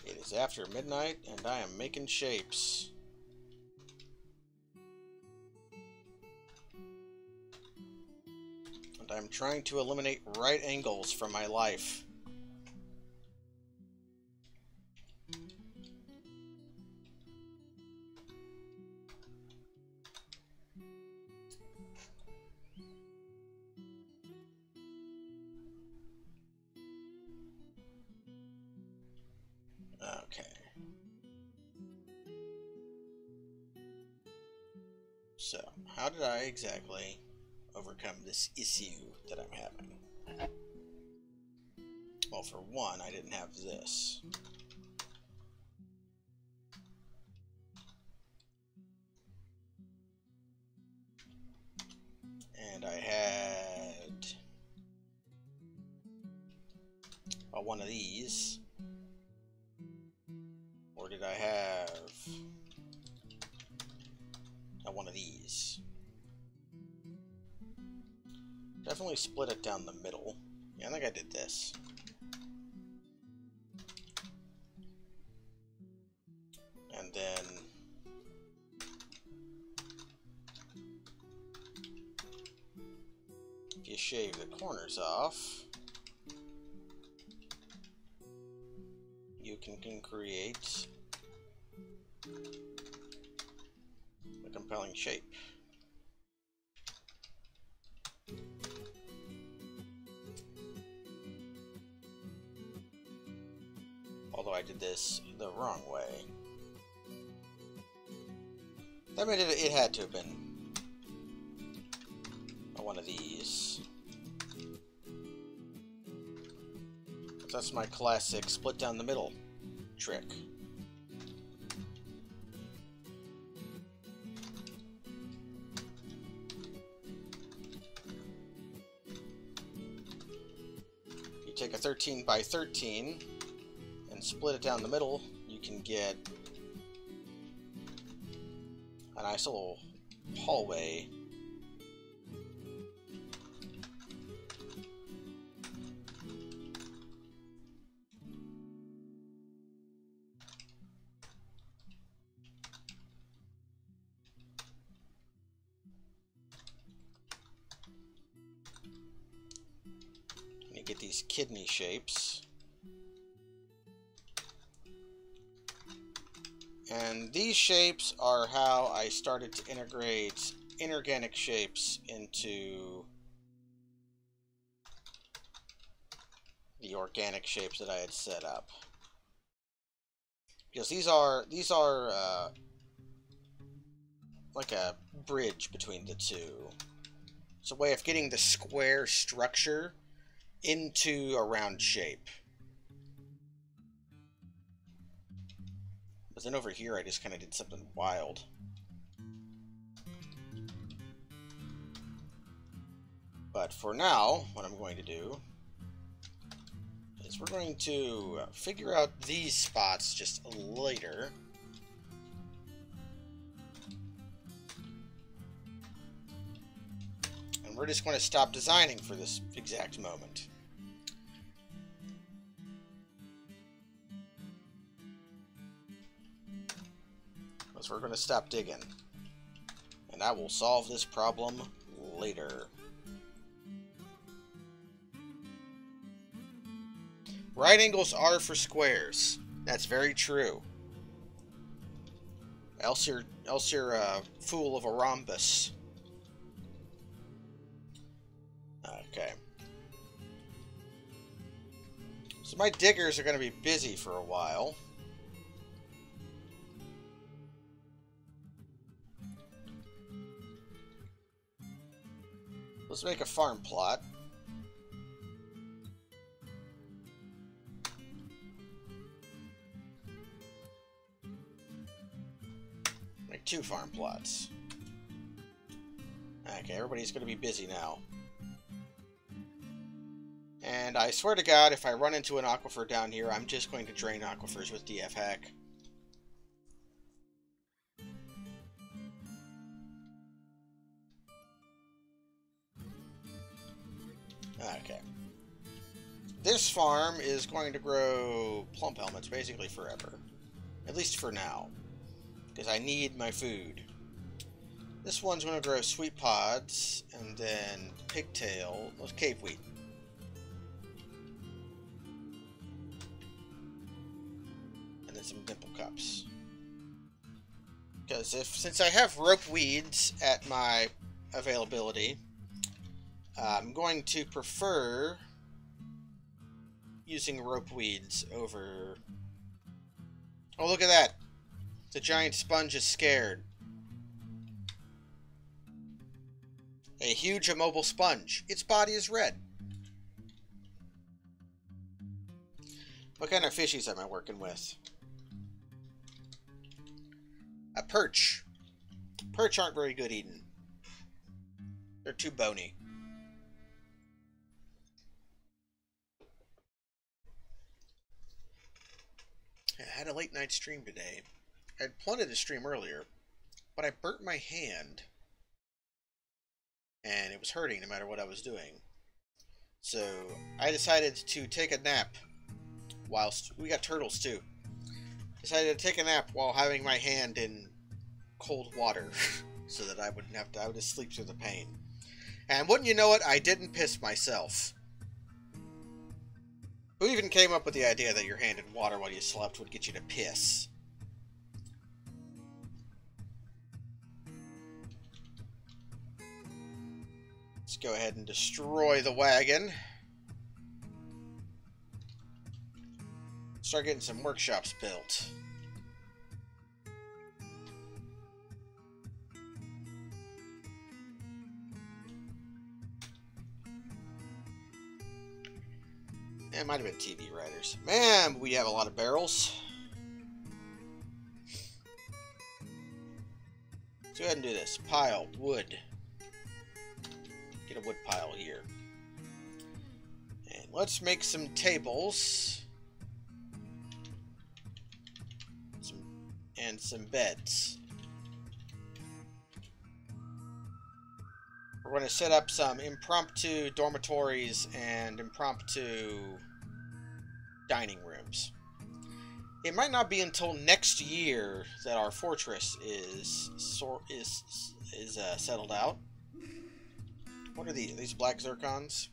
It is after midnight, and I am making shapes. And I'm trying to eliminate right angles from my life. Okay. So, how did I exactly overcome this issue that I'm having? Well, for one, I didn't have this. And I had one of these. Or did I have one of these? Definitely split it down the middle. Yeah, I think I did this. And then if you shave the corners off, you can create a compelling shape. Although I did this the wrong way. I mean, it had to have been one of these. That's my classic split down the middle trick. You take a 13 by 13 and split it down the middle, you can get a nice little hallway. Get these kidney shapes, and these shapes are how I started to integrate inorganic shapes into the organic shapes that I had set up, because these are like a bridge between the two. It's a way of getting the square structure into a round shape. But then over here I just kind of did something wild. But for now, what I'm going to do is we're going to figure out these spots just later. And we're just going to stop designing for this exact moment. We're going to stop digging, and I will solve this problem later. Right angles are for squares. That's very true. Else you're a fool of a rhombus. Okay. So my diggers are going to be busy for a while. Let's make a farm plot. Make 2 farm plots. Okay, everybody's going to be busy now. And I swear to God, if I run into an aquifer down here, I'm just going to drain aquifers with DF hack. Okay. This farm is going to grow plump helmets basically forever. At least for now. Because I need my food. This one's going to grow sweet pods, and then pigtail, cave wheat. And then some dimple cups. Because since I have rope weeds at my availability, I'm going to prefer using rope weeds over... Oh, look at that! The giant sponge is scared. A huge immobile sponge. Its body is red. What kind of fishies am I working with? A perch. Perch aren't very good eating. They're too bony. I had a late night stream today. I had planned to stream earlier, but I burnt my hand. And it was hurting no matter what I was doing. So I decided to take a nap whilst... We got turtles too. Decided to take a nap while having my hand in cold water so that I wouldn't have to... I would just sleep through the pain. And wouldn't you know it, I didn't piss myself. Who even came up with the idea that your hand in water while you slept would get you to piss? Let's go ahead and destroy the wagon. Start getting some workshops built. It might have been TV writers. Man, we have a lot of barrels. Let's go ahead and do this. Pile, wood. Get a wood pile here. And let's make some tables. And some beds. We're going to set up some impromptu dormitories and impromptu dining rooms. It might not be until next year that our fortress is settled out. What are these? Are these black zircons?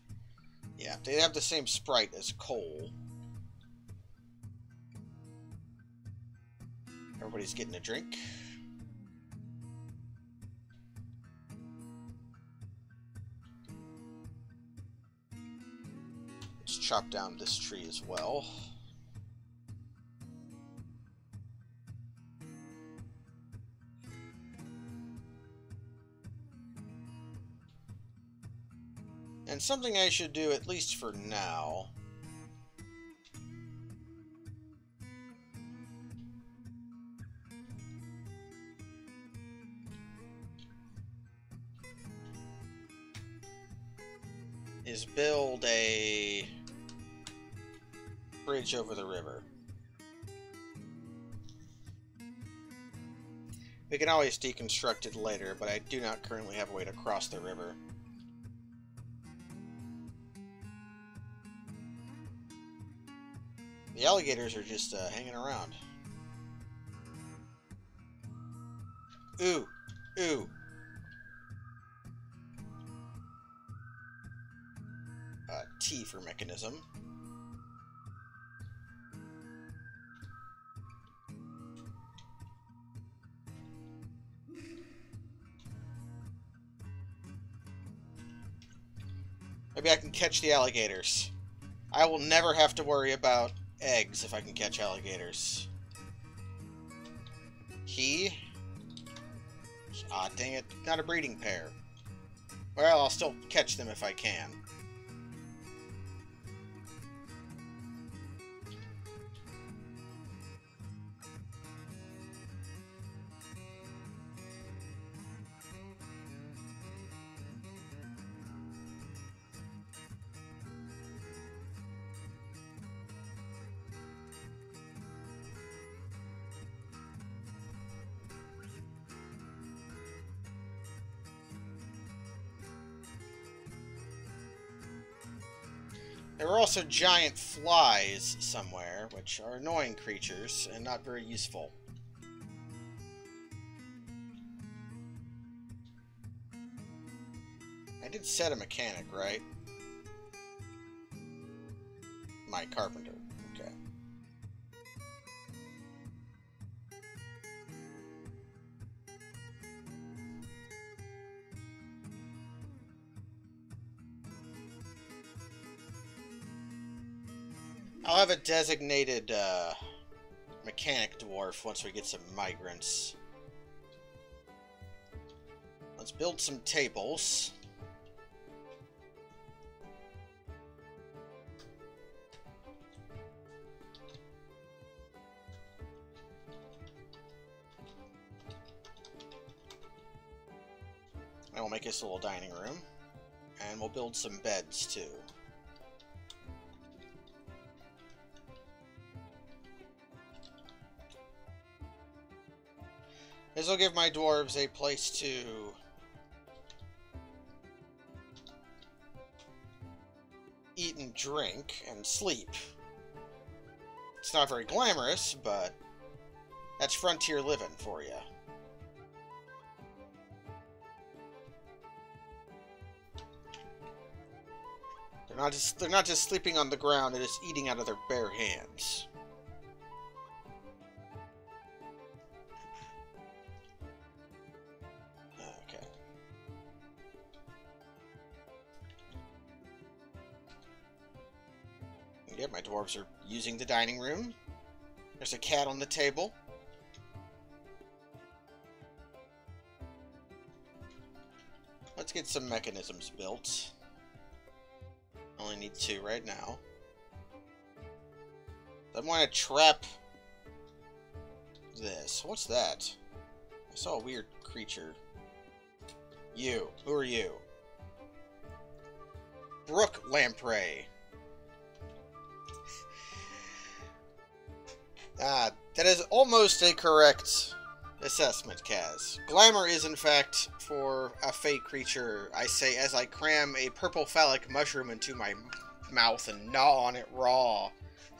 Yeah, they have the same sprite as coal. Everybody's getting a drink. Let's chop down this tree as well. And something I should do, at least for now, is build a bridge over the river. We can always deconstruct it later, but I do not currently have a way to cross the river. The alligators are just hanging around. Ooh, ooh. T for mechanism. Maybe I can catch the alligators. I will never have to worry about eggs if I can catch alligators. Ah, dang it. Not a breeding pair. Well, I'll still catch them if I can. There are also giant flies somewhere, which are annoying creatures and not very useful. I did set a mechanic, right? My carpenter. Okay. I'll have a designated mechanic dwarf once we get some migrants. Let's build some tables. And we'll make this a little dining room. And we'll build some beds too. This will give my dwarves a place to eat and drink and sleep. It's not very glamorous, but that's frontier living for you. They're not just sleeping on the ground, they're just eating out of their bare hands. Yep, my dwarves are using the dining room. There's a cat on the table. Let's get some mechanisms built. Only need 2 right now. I want to trap this. What's that? I saw a weird creature. You. Who are you? Brook Lamprey. That is almost a correct assessment, Kaz. Glamour is, in fact, for a fey creature, I say as I cram a purple phallic mushroom into my mouth and gnaw on it raw,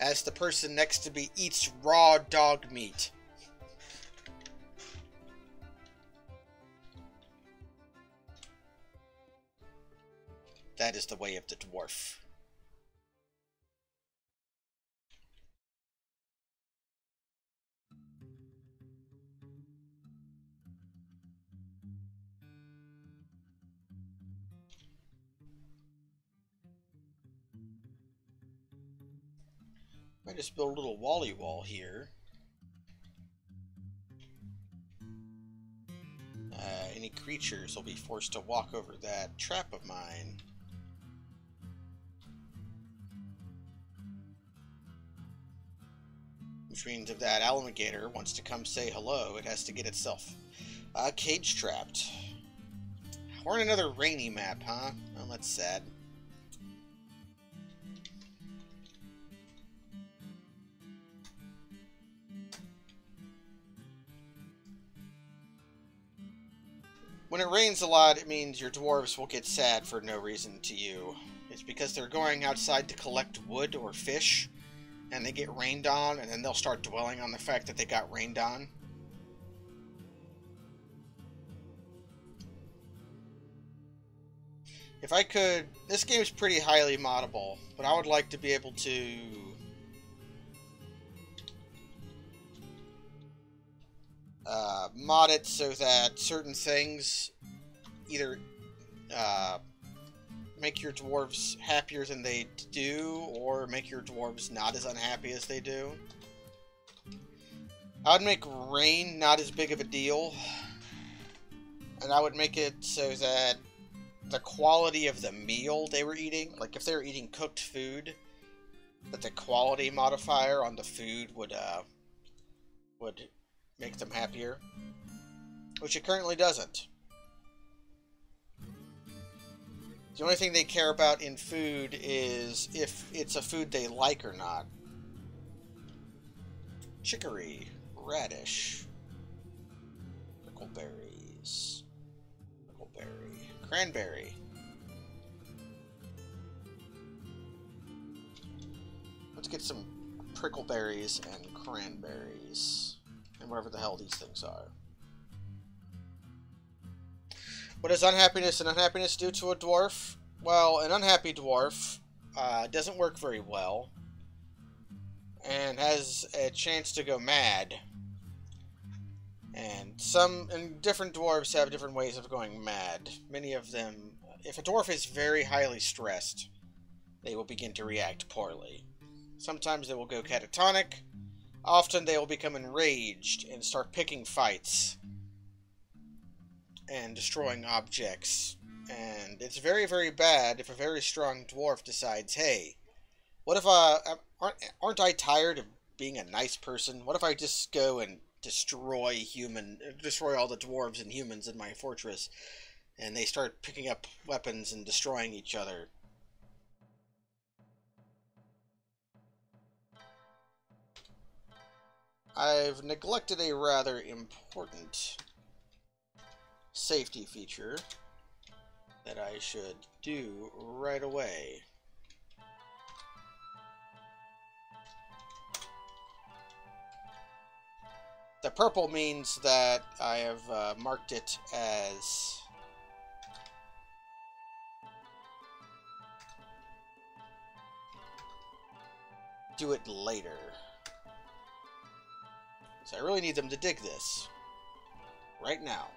as the person next to me eats raw dog meat. That is the way of the dwarf. I just build a little wally wall here. Any creatures will be forced to walk over that trap of mine. Which means if that alligator wants to come say hello, it has to get itself cage trapped. We're on another rainy map, huh? Well, that's sad. When it rains a lot, it means your dwarves will get sad for no reason to you. It's because they're going outside to collect wood or fish, and they get rained on, and then they'll start dwelling on the fact that they got rained on. If I could... This game's pretty highly moddable, but I would like to be able to... mod it so that certain things either make your dwarves happier than they do, or make your dwarves not as unhappy as they do. I would make rain not as big of a deal, and I would make it so that the quality of the meal they were eating, like if they were eating cooked food, that the quality modifier on the food would make them happier, which it currently doesn't. The only thing they care about in food is if it's a food they like or not. Chicory, radish, prickleberries, cranberry. Let's get some prickleberries and cranberries. And whatever the hell these things are. What does unhappiness and unhappiness do to a dwarf? Well, an unhappy dwarf doesn't work very well and has a chance to go mad. And different dwarves have different ways of going mad. Many of them, if a dwarf is very highly stressed, they will begin to react poorly. Sometimes they will go catatonic. Often they will become enraged and start picking fights and destroying objects. And it's very, very bad if a very strong dwarf decides, hey, what if aren't I tired of being a nice person? What if I just go and destroy all the dwarves and humans in my fortress, and they start picking up weapons and destroying each other? I've neglected a rather important safety feature that I should do right away. The purple means that I have marked it as do it later. So I really need them to dig this right now.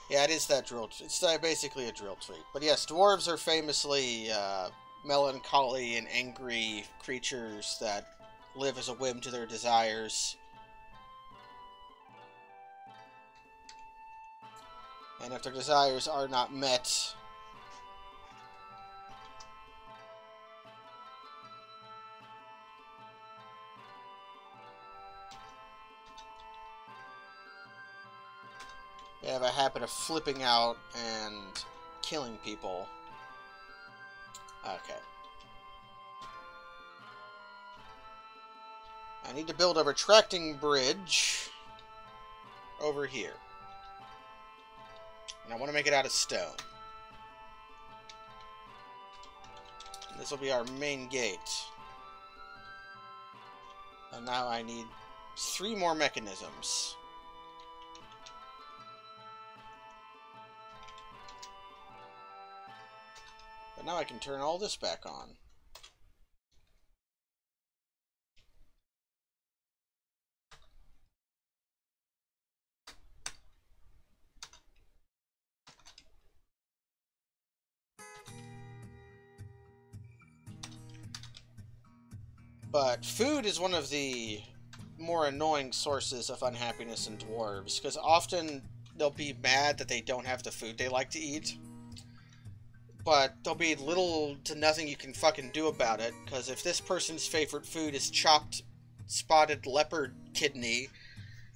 Yeah, it is that drill. It's basically a drill tweak. But yes, dwarves are famously melancholy and angry creatures that live as a whim to their desires. And if their desires are not met, they have a habit of flipping out and killing people. Okay. I need to build a retracting bridge over here. And I want to make it out of stone. This will be our main gate. And now I need 3 more mechanisms. But now I can turn all this back on. But food is one of the more annoying sources of unhappiness in dwarves, because often they'll be mad that they don't have the food they like to eat. But there'll be little to nothing you can fucking do about it, because if this person's favorite food is chopped spotted leopard kidney,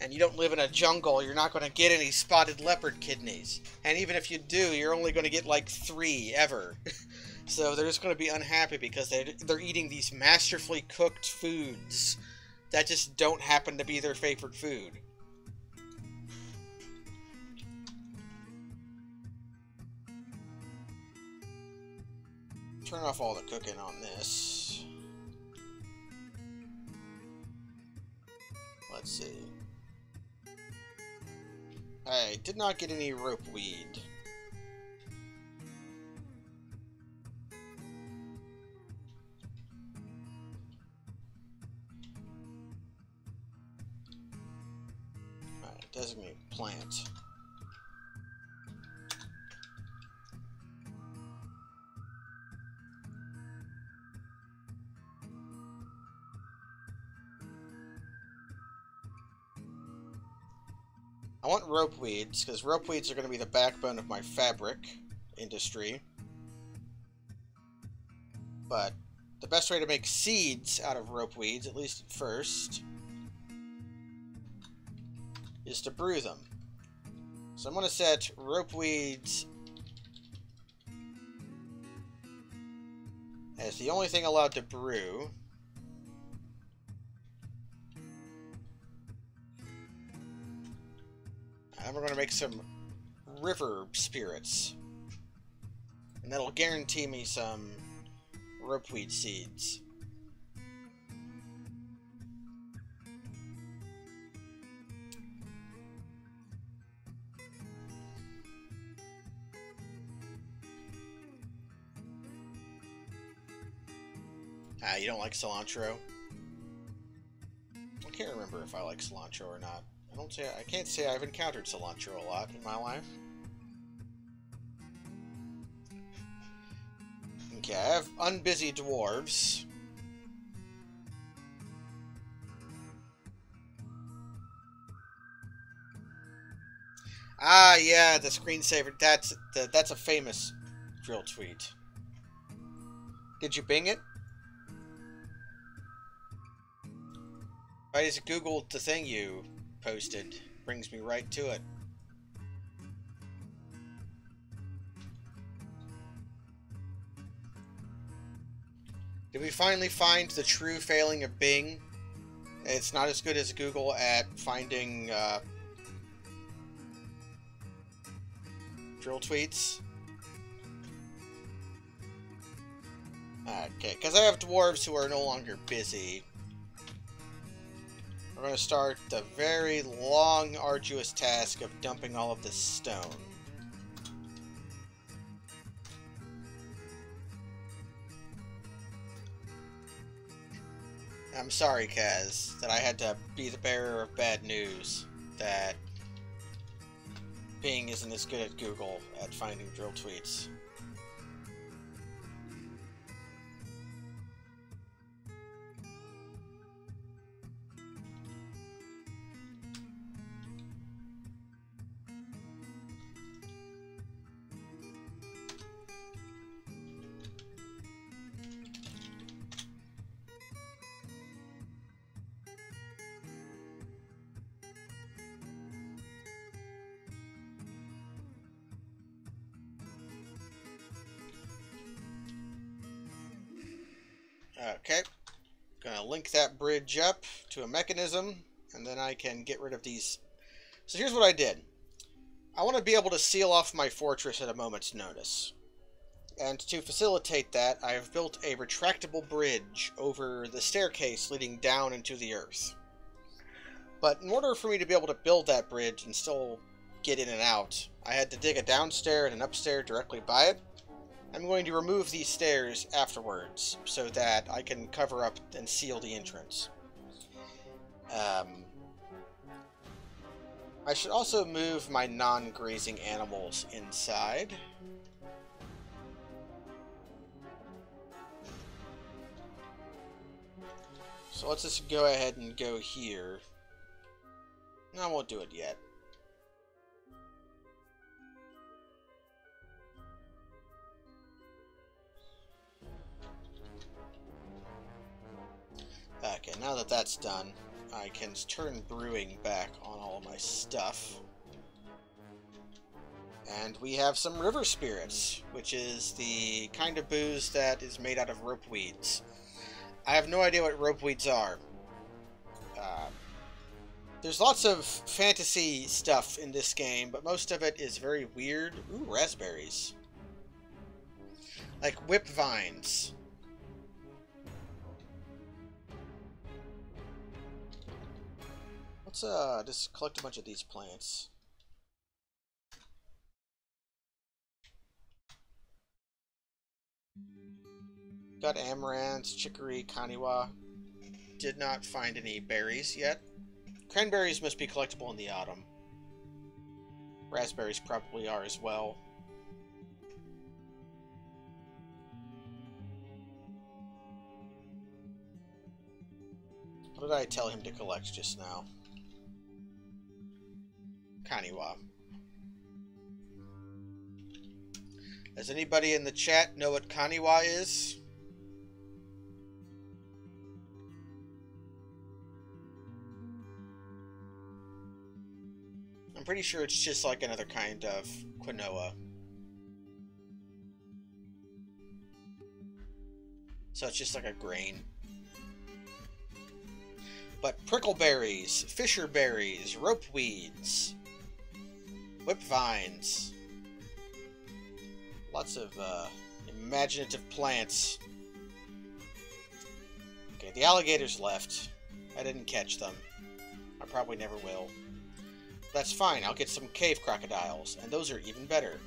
and you don't live in a jungle, you're not going to get any spotted leopard kidneys. And even if you do, you're only going to get like 3 ever. So they're just going to be unhappy because they're eating these masterfully cooked foods that just don't happen to be their favorite food. Turn off all the cooking on this. Let's see. I did not get any rope weed. Alright, designate plant. I want rope weeds, because rope weeds are going to be the backbone of my fabric industry. But the best way to make seeds out of rope weeds, at least at first, is to brew them. So I'm going to set rope weeds as the only thing allowed to brew. And we're going to make some river spirits. And that'll guarantee me some ropeweed seeds. Ah, you don't like cilantro? I can't remember if I like cilantro or not. I can't say I've encountered cilantro a lot in my life. Okay, I have unbusy dwarves. Ah, yeah, the screensaver. That's a famous drill tweet. Did you Bing it? I just googled the thing you posted. Brings me right to it. Did we finally find the true failing of Bing? It's not as good as Google at finding drill tweets. Okay, because I have dwarves who are no longer busy. We're going to start the very long, arduous task of dumping all of this stone. I'm sorry, Kaz, that I had to be the bearer of bad news, that Bing isn't as good at Google at finding drill tweets. Okay. Gonna link that bridge up to a mechanism, and then I can get rid of these. So here's what I did. I want to be able to seal off my fortress at a moment's notice. And to facilitate that, I have built a retractable bridge over the staircase leading down into the earth. But in order for me to be able to build that bridge and still get in and out, I had to dig a downstair and an upstair directly by it. I'm going to remove these stairs afterwards so that I can cover up and seal the entrance. I should also move my non-grazing animals inside. So let's just go ahead and go here. No, I won't do it yet. Okay, now that that's done, I can turn brewing back on all of my stuff. And we have some river spirits, which is the kind of booze that is made out of rope weeds. I have no idea what rope weeds are. There's lots of fantasy stuff in this game, but most of it is very weird. Ooh, raspberries. Like whip vines. Let's just collect a bunch of these plants. Got amaranth, chicory, kaniwa. Did not find any berries yet. Cranberries must be collectible in the autumn. Raspberries probably are as well. What did I tell him to collect just now? Kaniwa. Does anybody in the chat know what Kaniwa is? I'm pretty sure it's just like another kind of quinoa. So it's just like a grain. But prickleberries, fisher berries, rope weeds, whip vines. Lots of imaginative plants. Okay, the alligators left. I didn't catch them. I probably never will. That's fine, I'll get some cave crocodiles, and those are even better.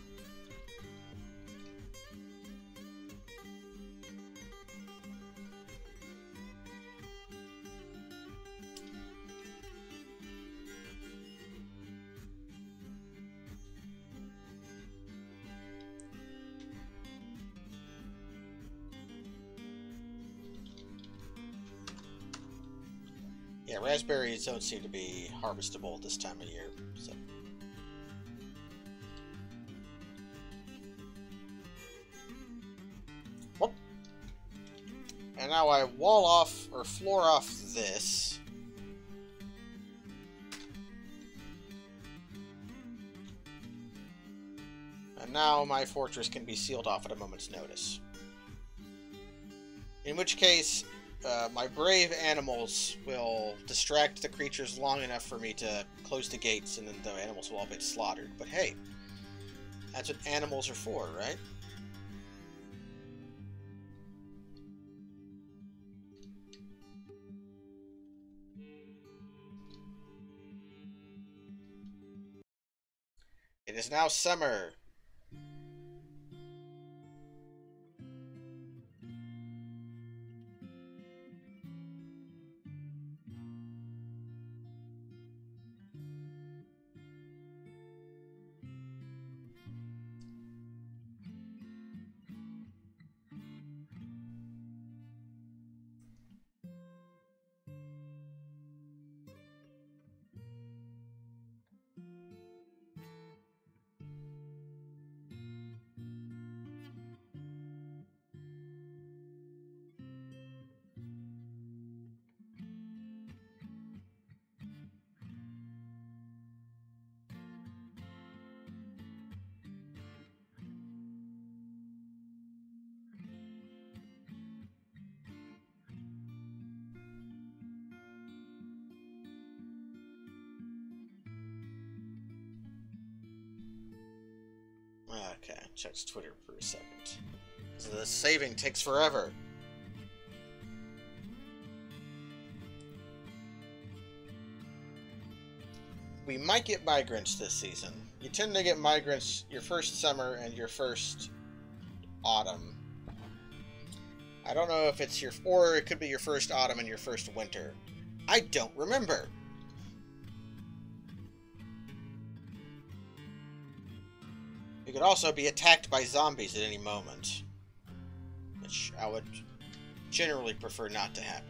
Yeah, raspberries don't seem to be harvestable this time of year, so. Whoop. And now I wall off, or floor off this. And now my fortress can be sealed off at a moment's notice. In which case, my brave animals will distract the creatures long enough for me to close the gates, and then the animals will all get slaughtered. But hey, that's what animals are for, right? It is now summer. Okay, checks Twitter for a second. So the saving takes forever. We might get migrants this season. You tend to get migrants your first summer and your first autumn. I don't know if it's your... Or it could be your first autumn and your first winter. I don't remember. You could also be attacked by zombies at any moment, which I would generally prefer not to happen.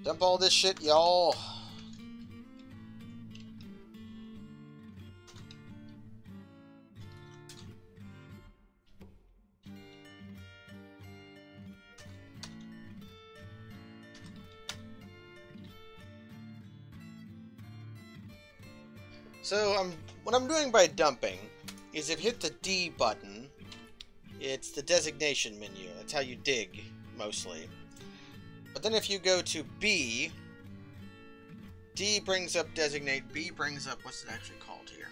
Dump all this shit, y'all. So, what I'm doing by dumping is if you hit the D button, it's the designation menu. That's how you dig, mostly. But then if you go to B, D brings up designate, B brings up, what's it actually called here?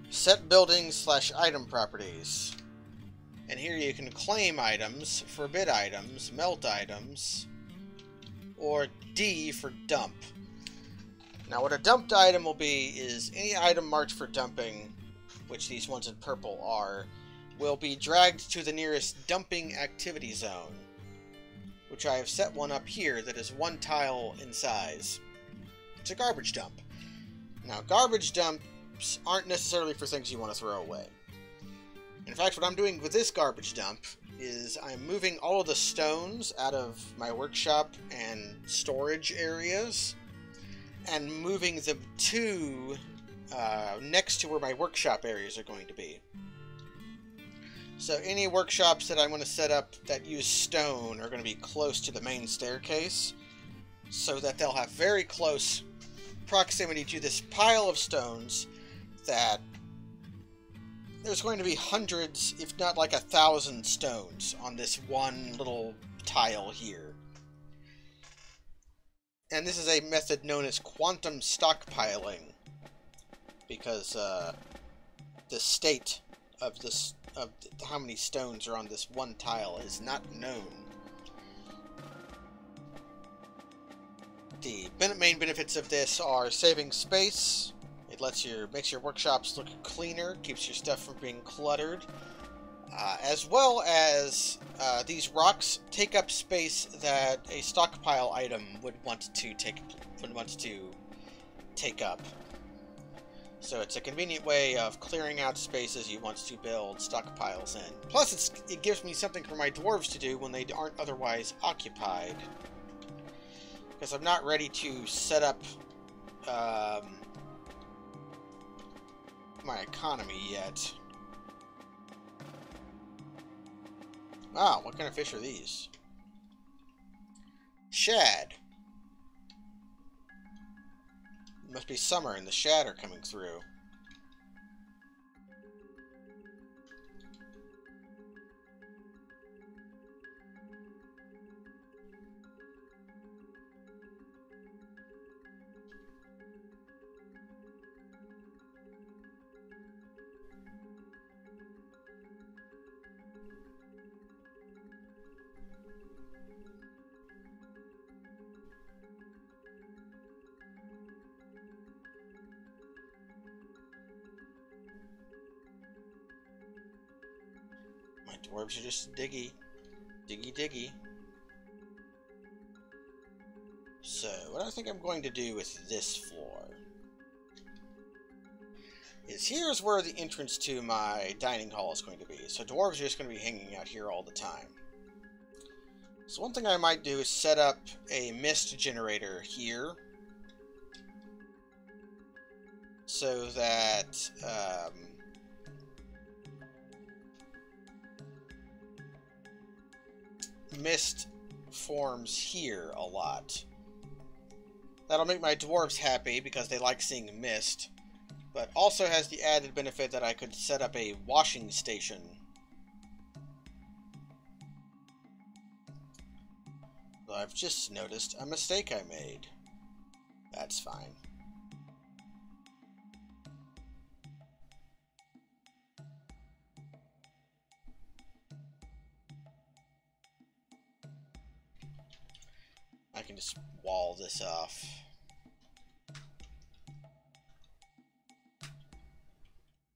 Set buildings / item properties. And here you can claim items, forbid items, melt items, or D for dump. Now what a dumped item will be is any item marked for dumping, which these ones in purple are, will be dragged to the nearest dumping activity zone, which I have set one up here that is 1 tile in size. It's a garbage dump. Now garbage dumps aren't necessarily for things you want to throw away. In fact, what I'm doing with this garbage dump is I'm moving all of the stones out of my workshop and storage areas and moving them to next to where my workshop areas are going to be. So any workshops that I'm going to set up that use stone are going to be close to the main staircase, so that they'll have very close proximity to this pile of stones that there's going to be hundreds, if not like 1,000 stones on this one little tile here. And this is a method known as quantum stockpiling, because the state of this of how many stones are on this one tile is not known. The main benefits of this are saving space. It makes your workshops look cleaner, keeps your stuff from being cluttered, as well as these rocks take up space that a stockpile item would want to take up. So it's a convenient way of clearing out spaces you want to build stockpiles in. Plus, it gives me something for my dwarves to do when they aren't otherwise occupied. Because I'm not ready to set up my economy yet. Wow, what kind of fish are these? Shad. It must be summer and the shad are coming through. My dwarves are just diggy. Diggy. So, what I think I'm going to do with this floor is here's where the entrance to my dining hall is going to be. So dwarves are just going to be hanging out here all the time. So one thing I might do is set up a mist generator here, so that mist forms here a lot. That'll make my dwarves happy because they like seeing mist, but also has the added benefit that I could set up a washing station Although I've just noticed a mistake I made. That's fine. I can just wall this off.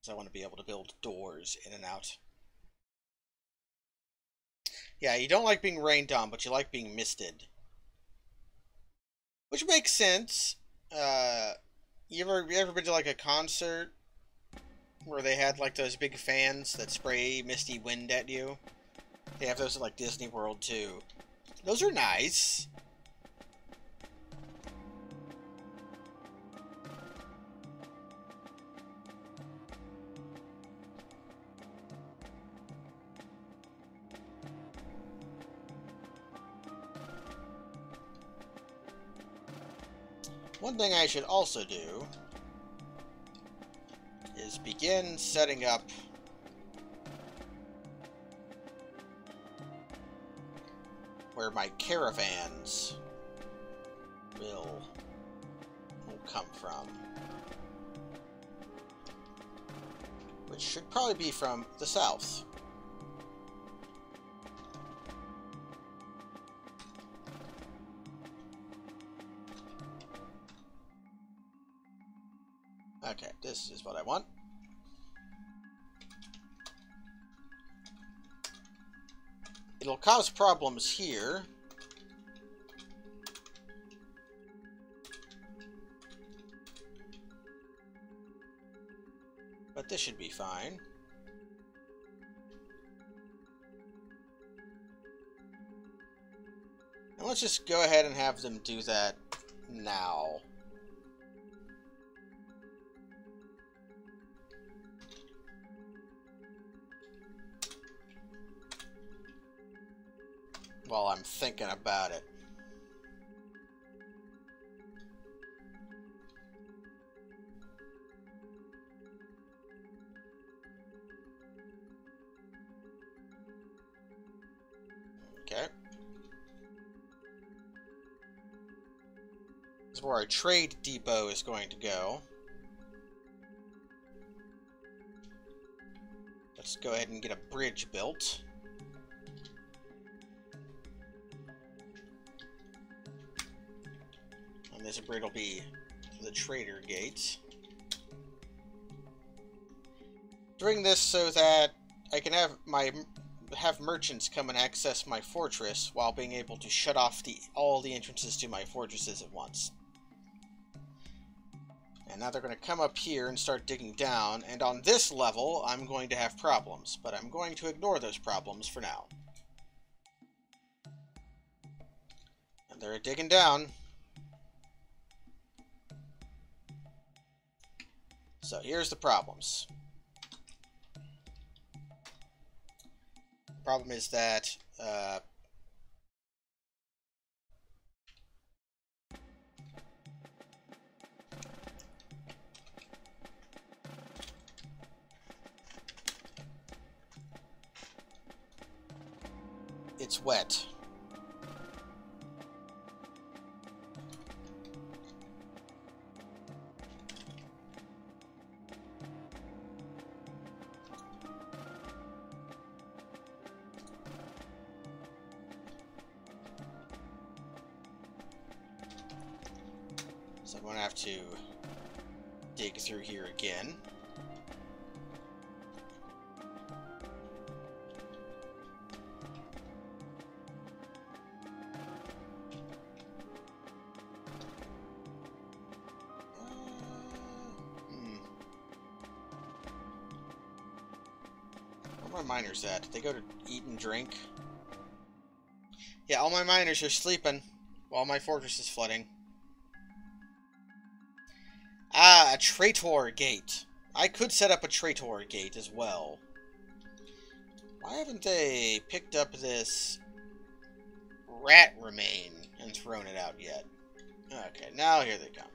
So I want to be able to build doors in and out. Yeah, you don't like being rained on, but you like being misted. Which makes sense. You ever been to like a concert where they had like those big fans that spray misty wind at you? They have those at like Disney World too. Those are nice. One thing I should also do is begin setting up where my caravans will come from. Which should probably be from the south. Okay, this is what I want. It'll cause problems here. But this should be fine. And let's just go ahead and have them do that now. While I'm thinking about it. Okay. This is where our trade depot is going to go. Let's go ahead and get a bridge built. And this bridge will be the trader gate. Doing this so that I can have merchants come and access my fortress while being able to shut off all the entrances to my fortresses at once. And now they're going to come up here and start digging down, and on this level I'm going to have problems, but I'm going to ignore those problems for now. And they're digging down. So here's the problems. The problem is that it's wet. So I'm going to have to dig through here again. Where are my miners at? Did they go to eat and drink? Yeah, all my miners are sleeping while my fortress is flooding. Ah, a traitor gate. I could set up a traitor gate as well. Why haven't they picked up this rat remain and thrown it out yet? Okay, now here they come.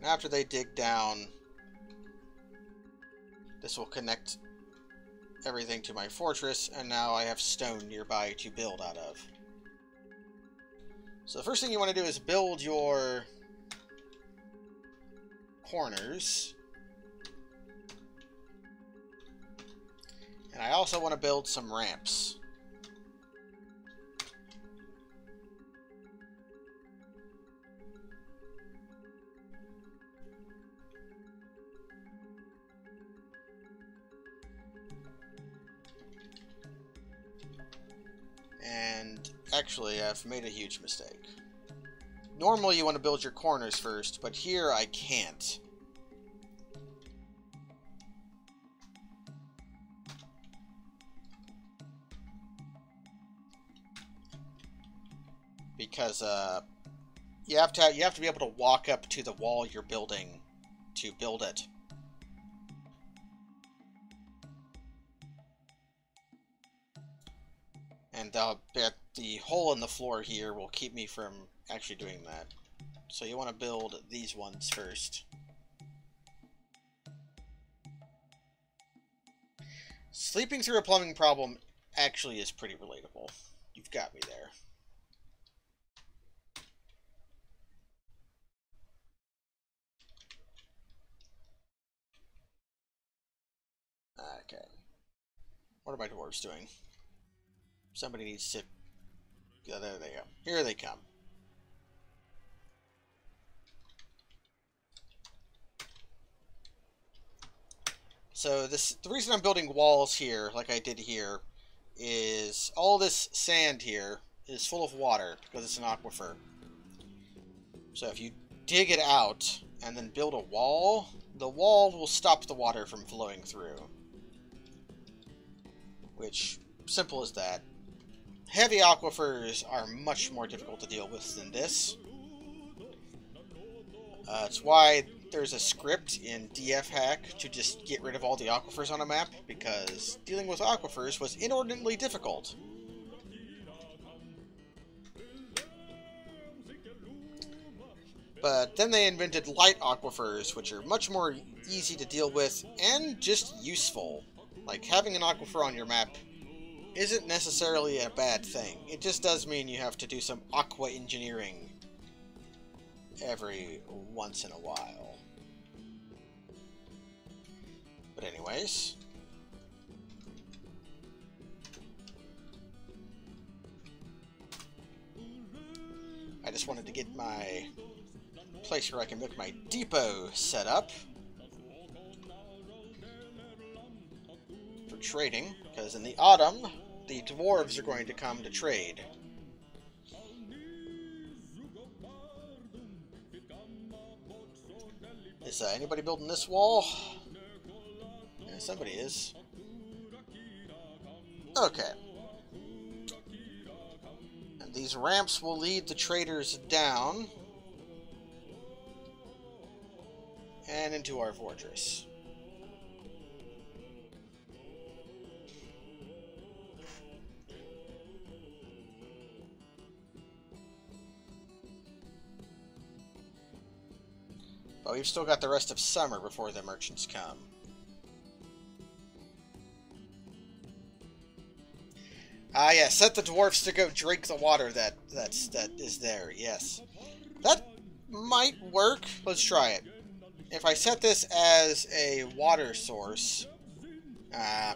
And after they dig down, this will connect everything to my fortress, and now I have stone nearby to build out of. So the first thing you want to do is build your corners. And I also want to build some ramps. And actually, I've made a huge mistake. Normally you want to build your corners first, but here I can't. Because you have to be able to walk up to the wall you're building to build it. And the hole in the floor here will keep me from actually doing that. So you want to build these ones first. Sleeping through a plumbing problem actually is pretty relatable. You've got me there. Okay. What are my dwarves doing? Somebody needs to... Yeah, there they go. Here they come. So the reason I'm building walls here, like I did here, is all this sand here is full of water because it's an aquifer. So if you dig it out and then build a wall, the wall will stop the water from flowing through. Which, simple as that. Heavy aquifers are much more difficult to deal with than this. It's why there's a script in DF Hack to just get rid of all the aquifers on a map, because dealing with aquifers was inordinately difficult. But then they invented light aquifers, which are much more easy to deal with and just useful. Like, having an aquifer on your map isn't necessarily a bad thing. It just does mean you have to do some aqua engineering every once in a while. But anyways, I just wanted to get my place where I can make my depot set up for trading, because in the autumn the dwarves are going to come to trade. Is anybody building this wall? Yeah, somebody is. Okay. And these ramps will lead the traders down and into our fortress. But we've still got the rest of summer before the merchants come. Ah, yeah, set the dwarfs to go drink the water that is there, yes. That might work. Let's try it. If I set this as a water source... nah,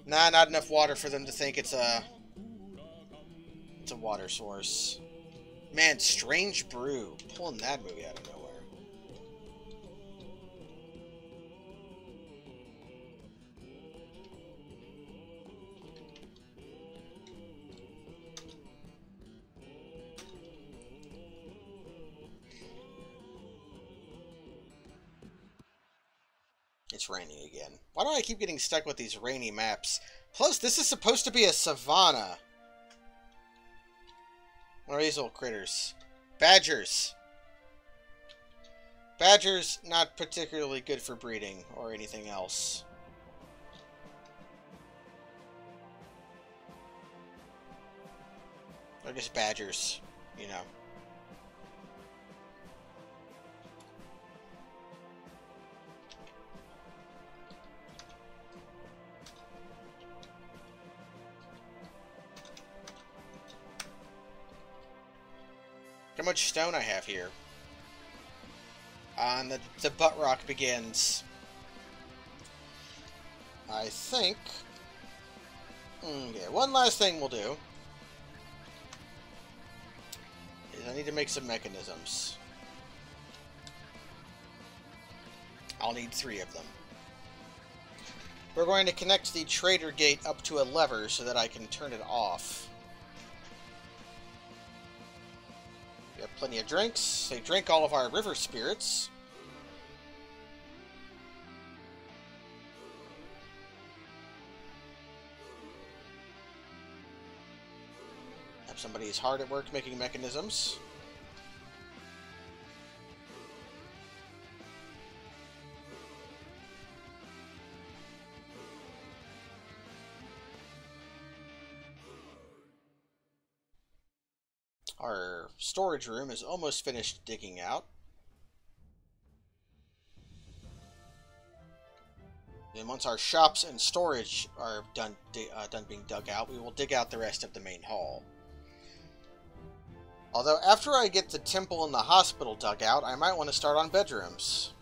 not enough water for them to think it's a water source. Man, Strange Brew. Pulling that movie out of nowhere. It's raining again. Why do I keep getting stuck with these rainy maps? Plus, this is supposed to be a savanna. What are these little critters? Badgers. Badgers, not particularly good for breeding or anything else. They're just badgers, you know. much stone I have here. And the butt rock begins. I think... Okay, one last thing we'll do is I need to make some mechanisms. I'll need 3 of them. We're going to connect the trader gate up to a lever so that I can turn it off. We have plenty of drinks. They drink all of our river spirits. Somebody is hard at work making mechanisms. Our storage room is almost finished digging out. And once our shops and storage are done being dug out, we will dig out the rest of the main hall. Although, after I get the temple and the hospital dug out, I might want to start on bedrooms.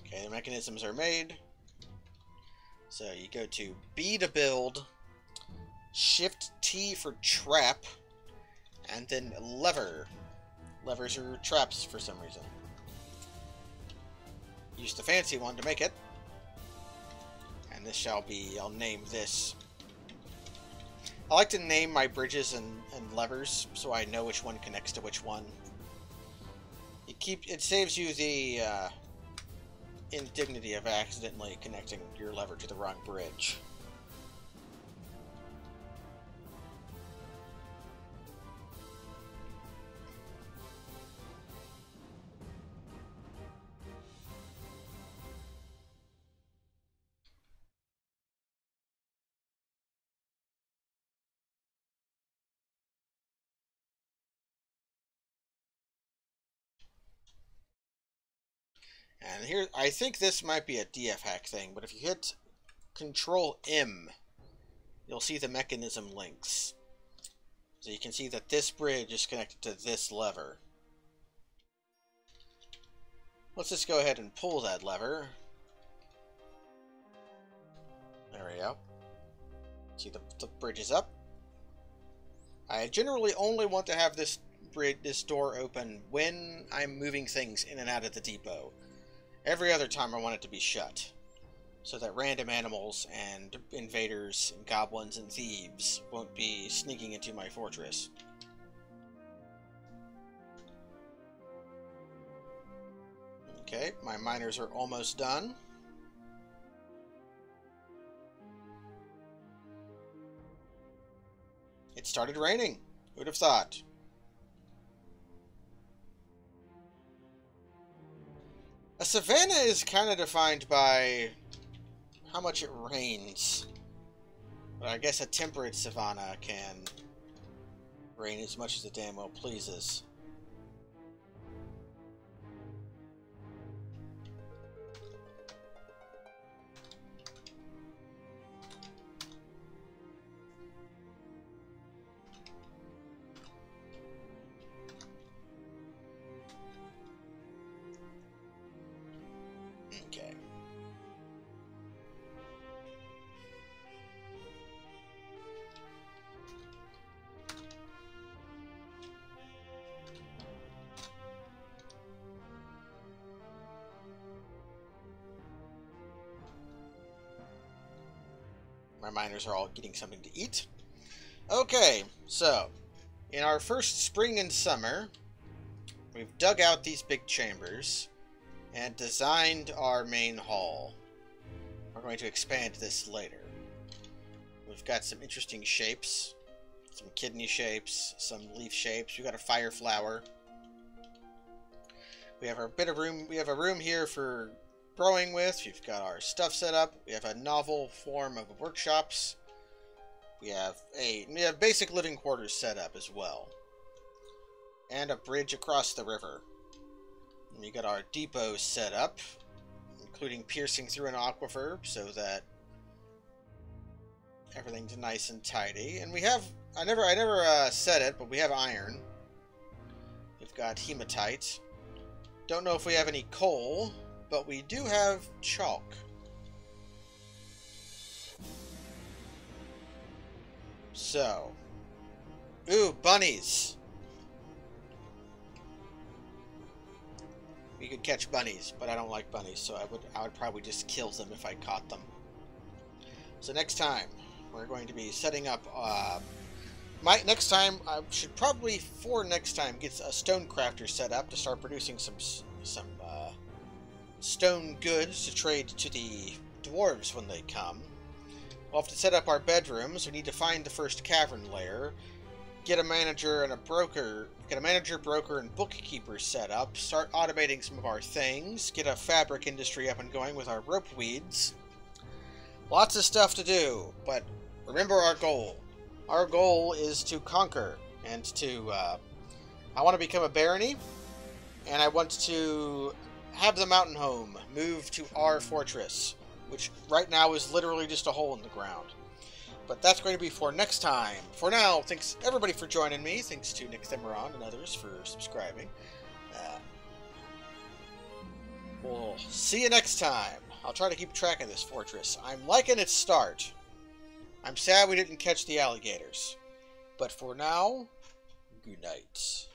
Okay, the mechanisms are made. So you go to B to build, Shift T for trap, and then lever. Levers are traps for some reason. Use the fancy one to make it. And this shall be, I'll name this. I like to name my bridges and levers so I know which one connects to which one. It saves you the indignity of accidentally connecting your lever to the wrong bridge. And here, I think this might be a DF hack thing, but if you hit Control M, you'll see the mechanism links. So you can see that this bridge is connected to this lever. Let's just go ahead and pull that lever. There we go. See the bridge is up. I generally only want to have this door open when I'm moving things in and out of the depot. Every other time I want it to be shut, so that random animals and invaders and goblins and thieves won't be sneaking into my fortress. Okay, my miners are almost done. It started raining. Who'd have thought? A savanna is kind of defined by how much it rains. But I guess a temperate savanna can rain as much as it damn well pleases. Okay. My miners are all getting something to eat. Okay, so in our first spring and summer, we've dug out these big chambers and designed our main hall. We're going to expand this later. We've got some interesting shapes, some kidney shapes, some leaf shapes. We've got a fire flower. We have a bit of room. We have a room here for growing with. We've got our stuff set up. We have a novel form of workshops. We have basic living quarters set up as well. And a bridge across the river. And we got our depots set up, including piercing through an aquifer so that everything's nice and tidy. And we have, I never said it, but we have iron. We've got hematite. Don't know if we have any coal, but we do have chalk. So, ooh, bunnies. We could catch bunnies, but I don't like bunnies, so I would probably just kill them if I caught them. So next time, we're going to be setting up. Next time I should probably get a stone crafter set up to start producing some stone goods to trade to the dwarves when they come. We'll have to set up our bedrooms. We need to find the first cavern lair, get a manager and a broker, broker, and bookkeeper set up, start automating some of our things, get a fabric industry up and going with our rope weeds. Lots of stuff to do, but remember our goal. Our goal is to conquer, and to, I want to become a barony, and I want to have the mountain home move to our fortress, which right now is literally just a hole in the ground. But that's going to be for next time. For now, thanks everybody for joining me. Thanks to Nick Thimeron and others for subscribing. We'll see you next time. I'll try to keep track of this fortress. I'm liking its start. I'm sad we didn't catch the alligators. But for now, good night.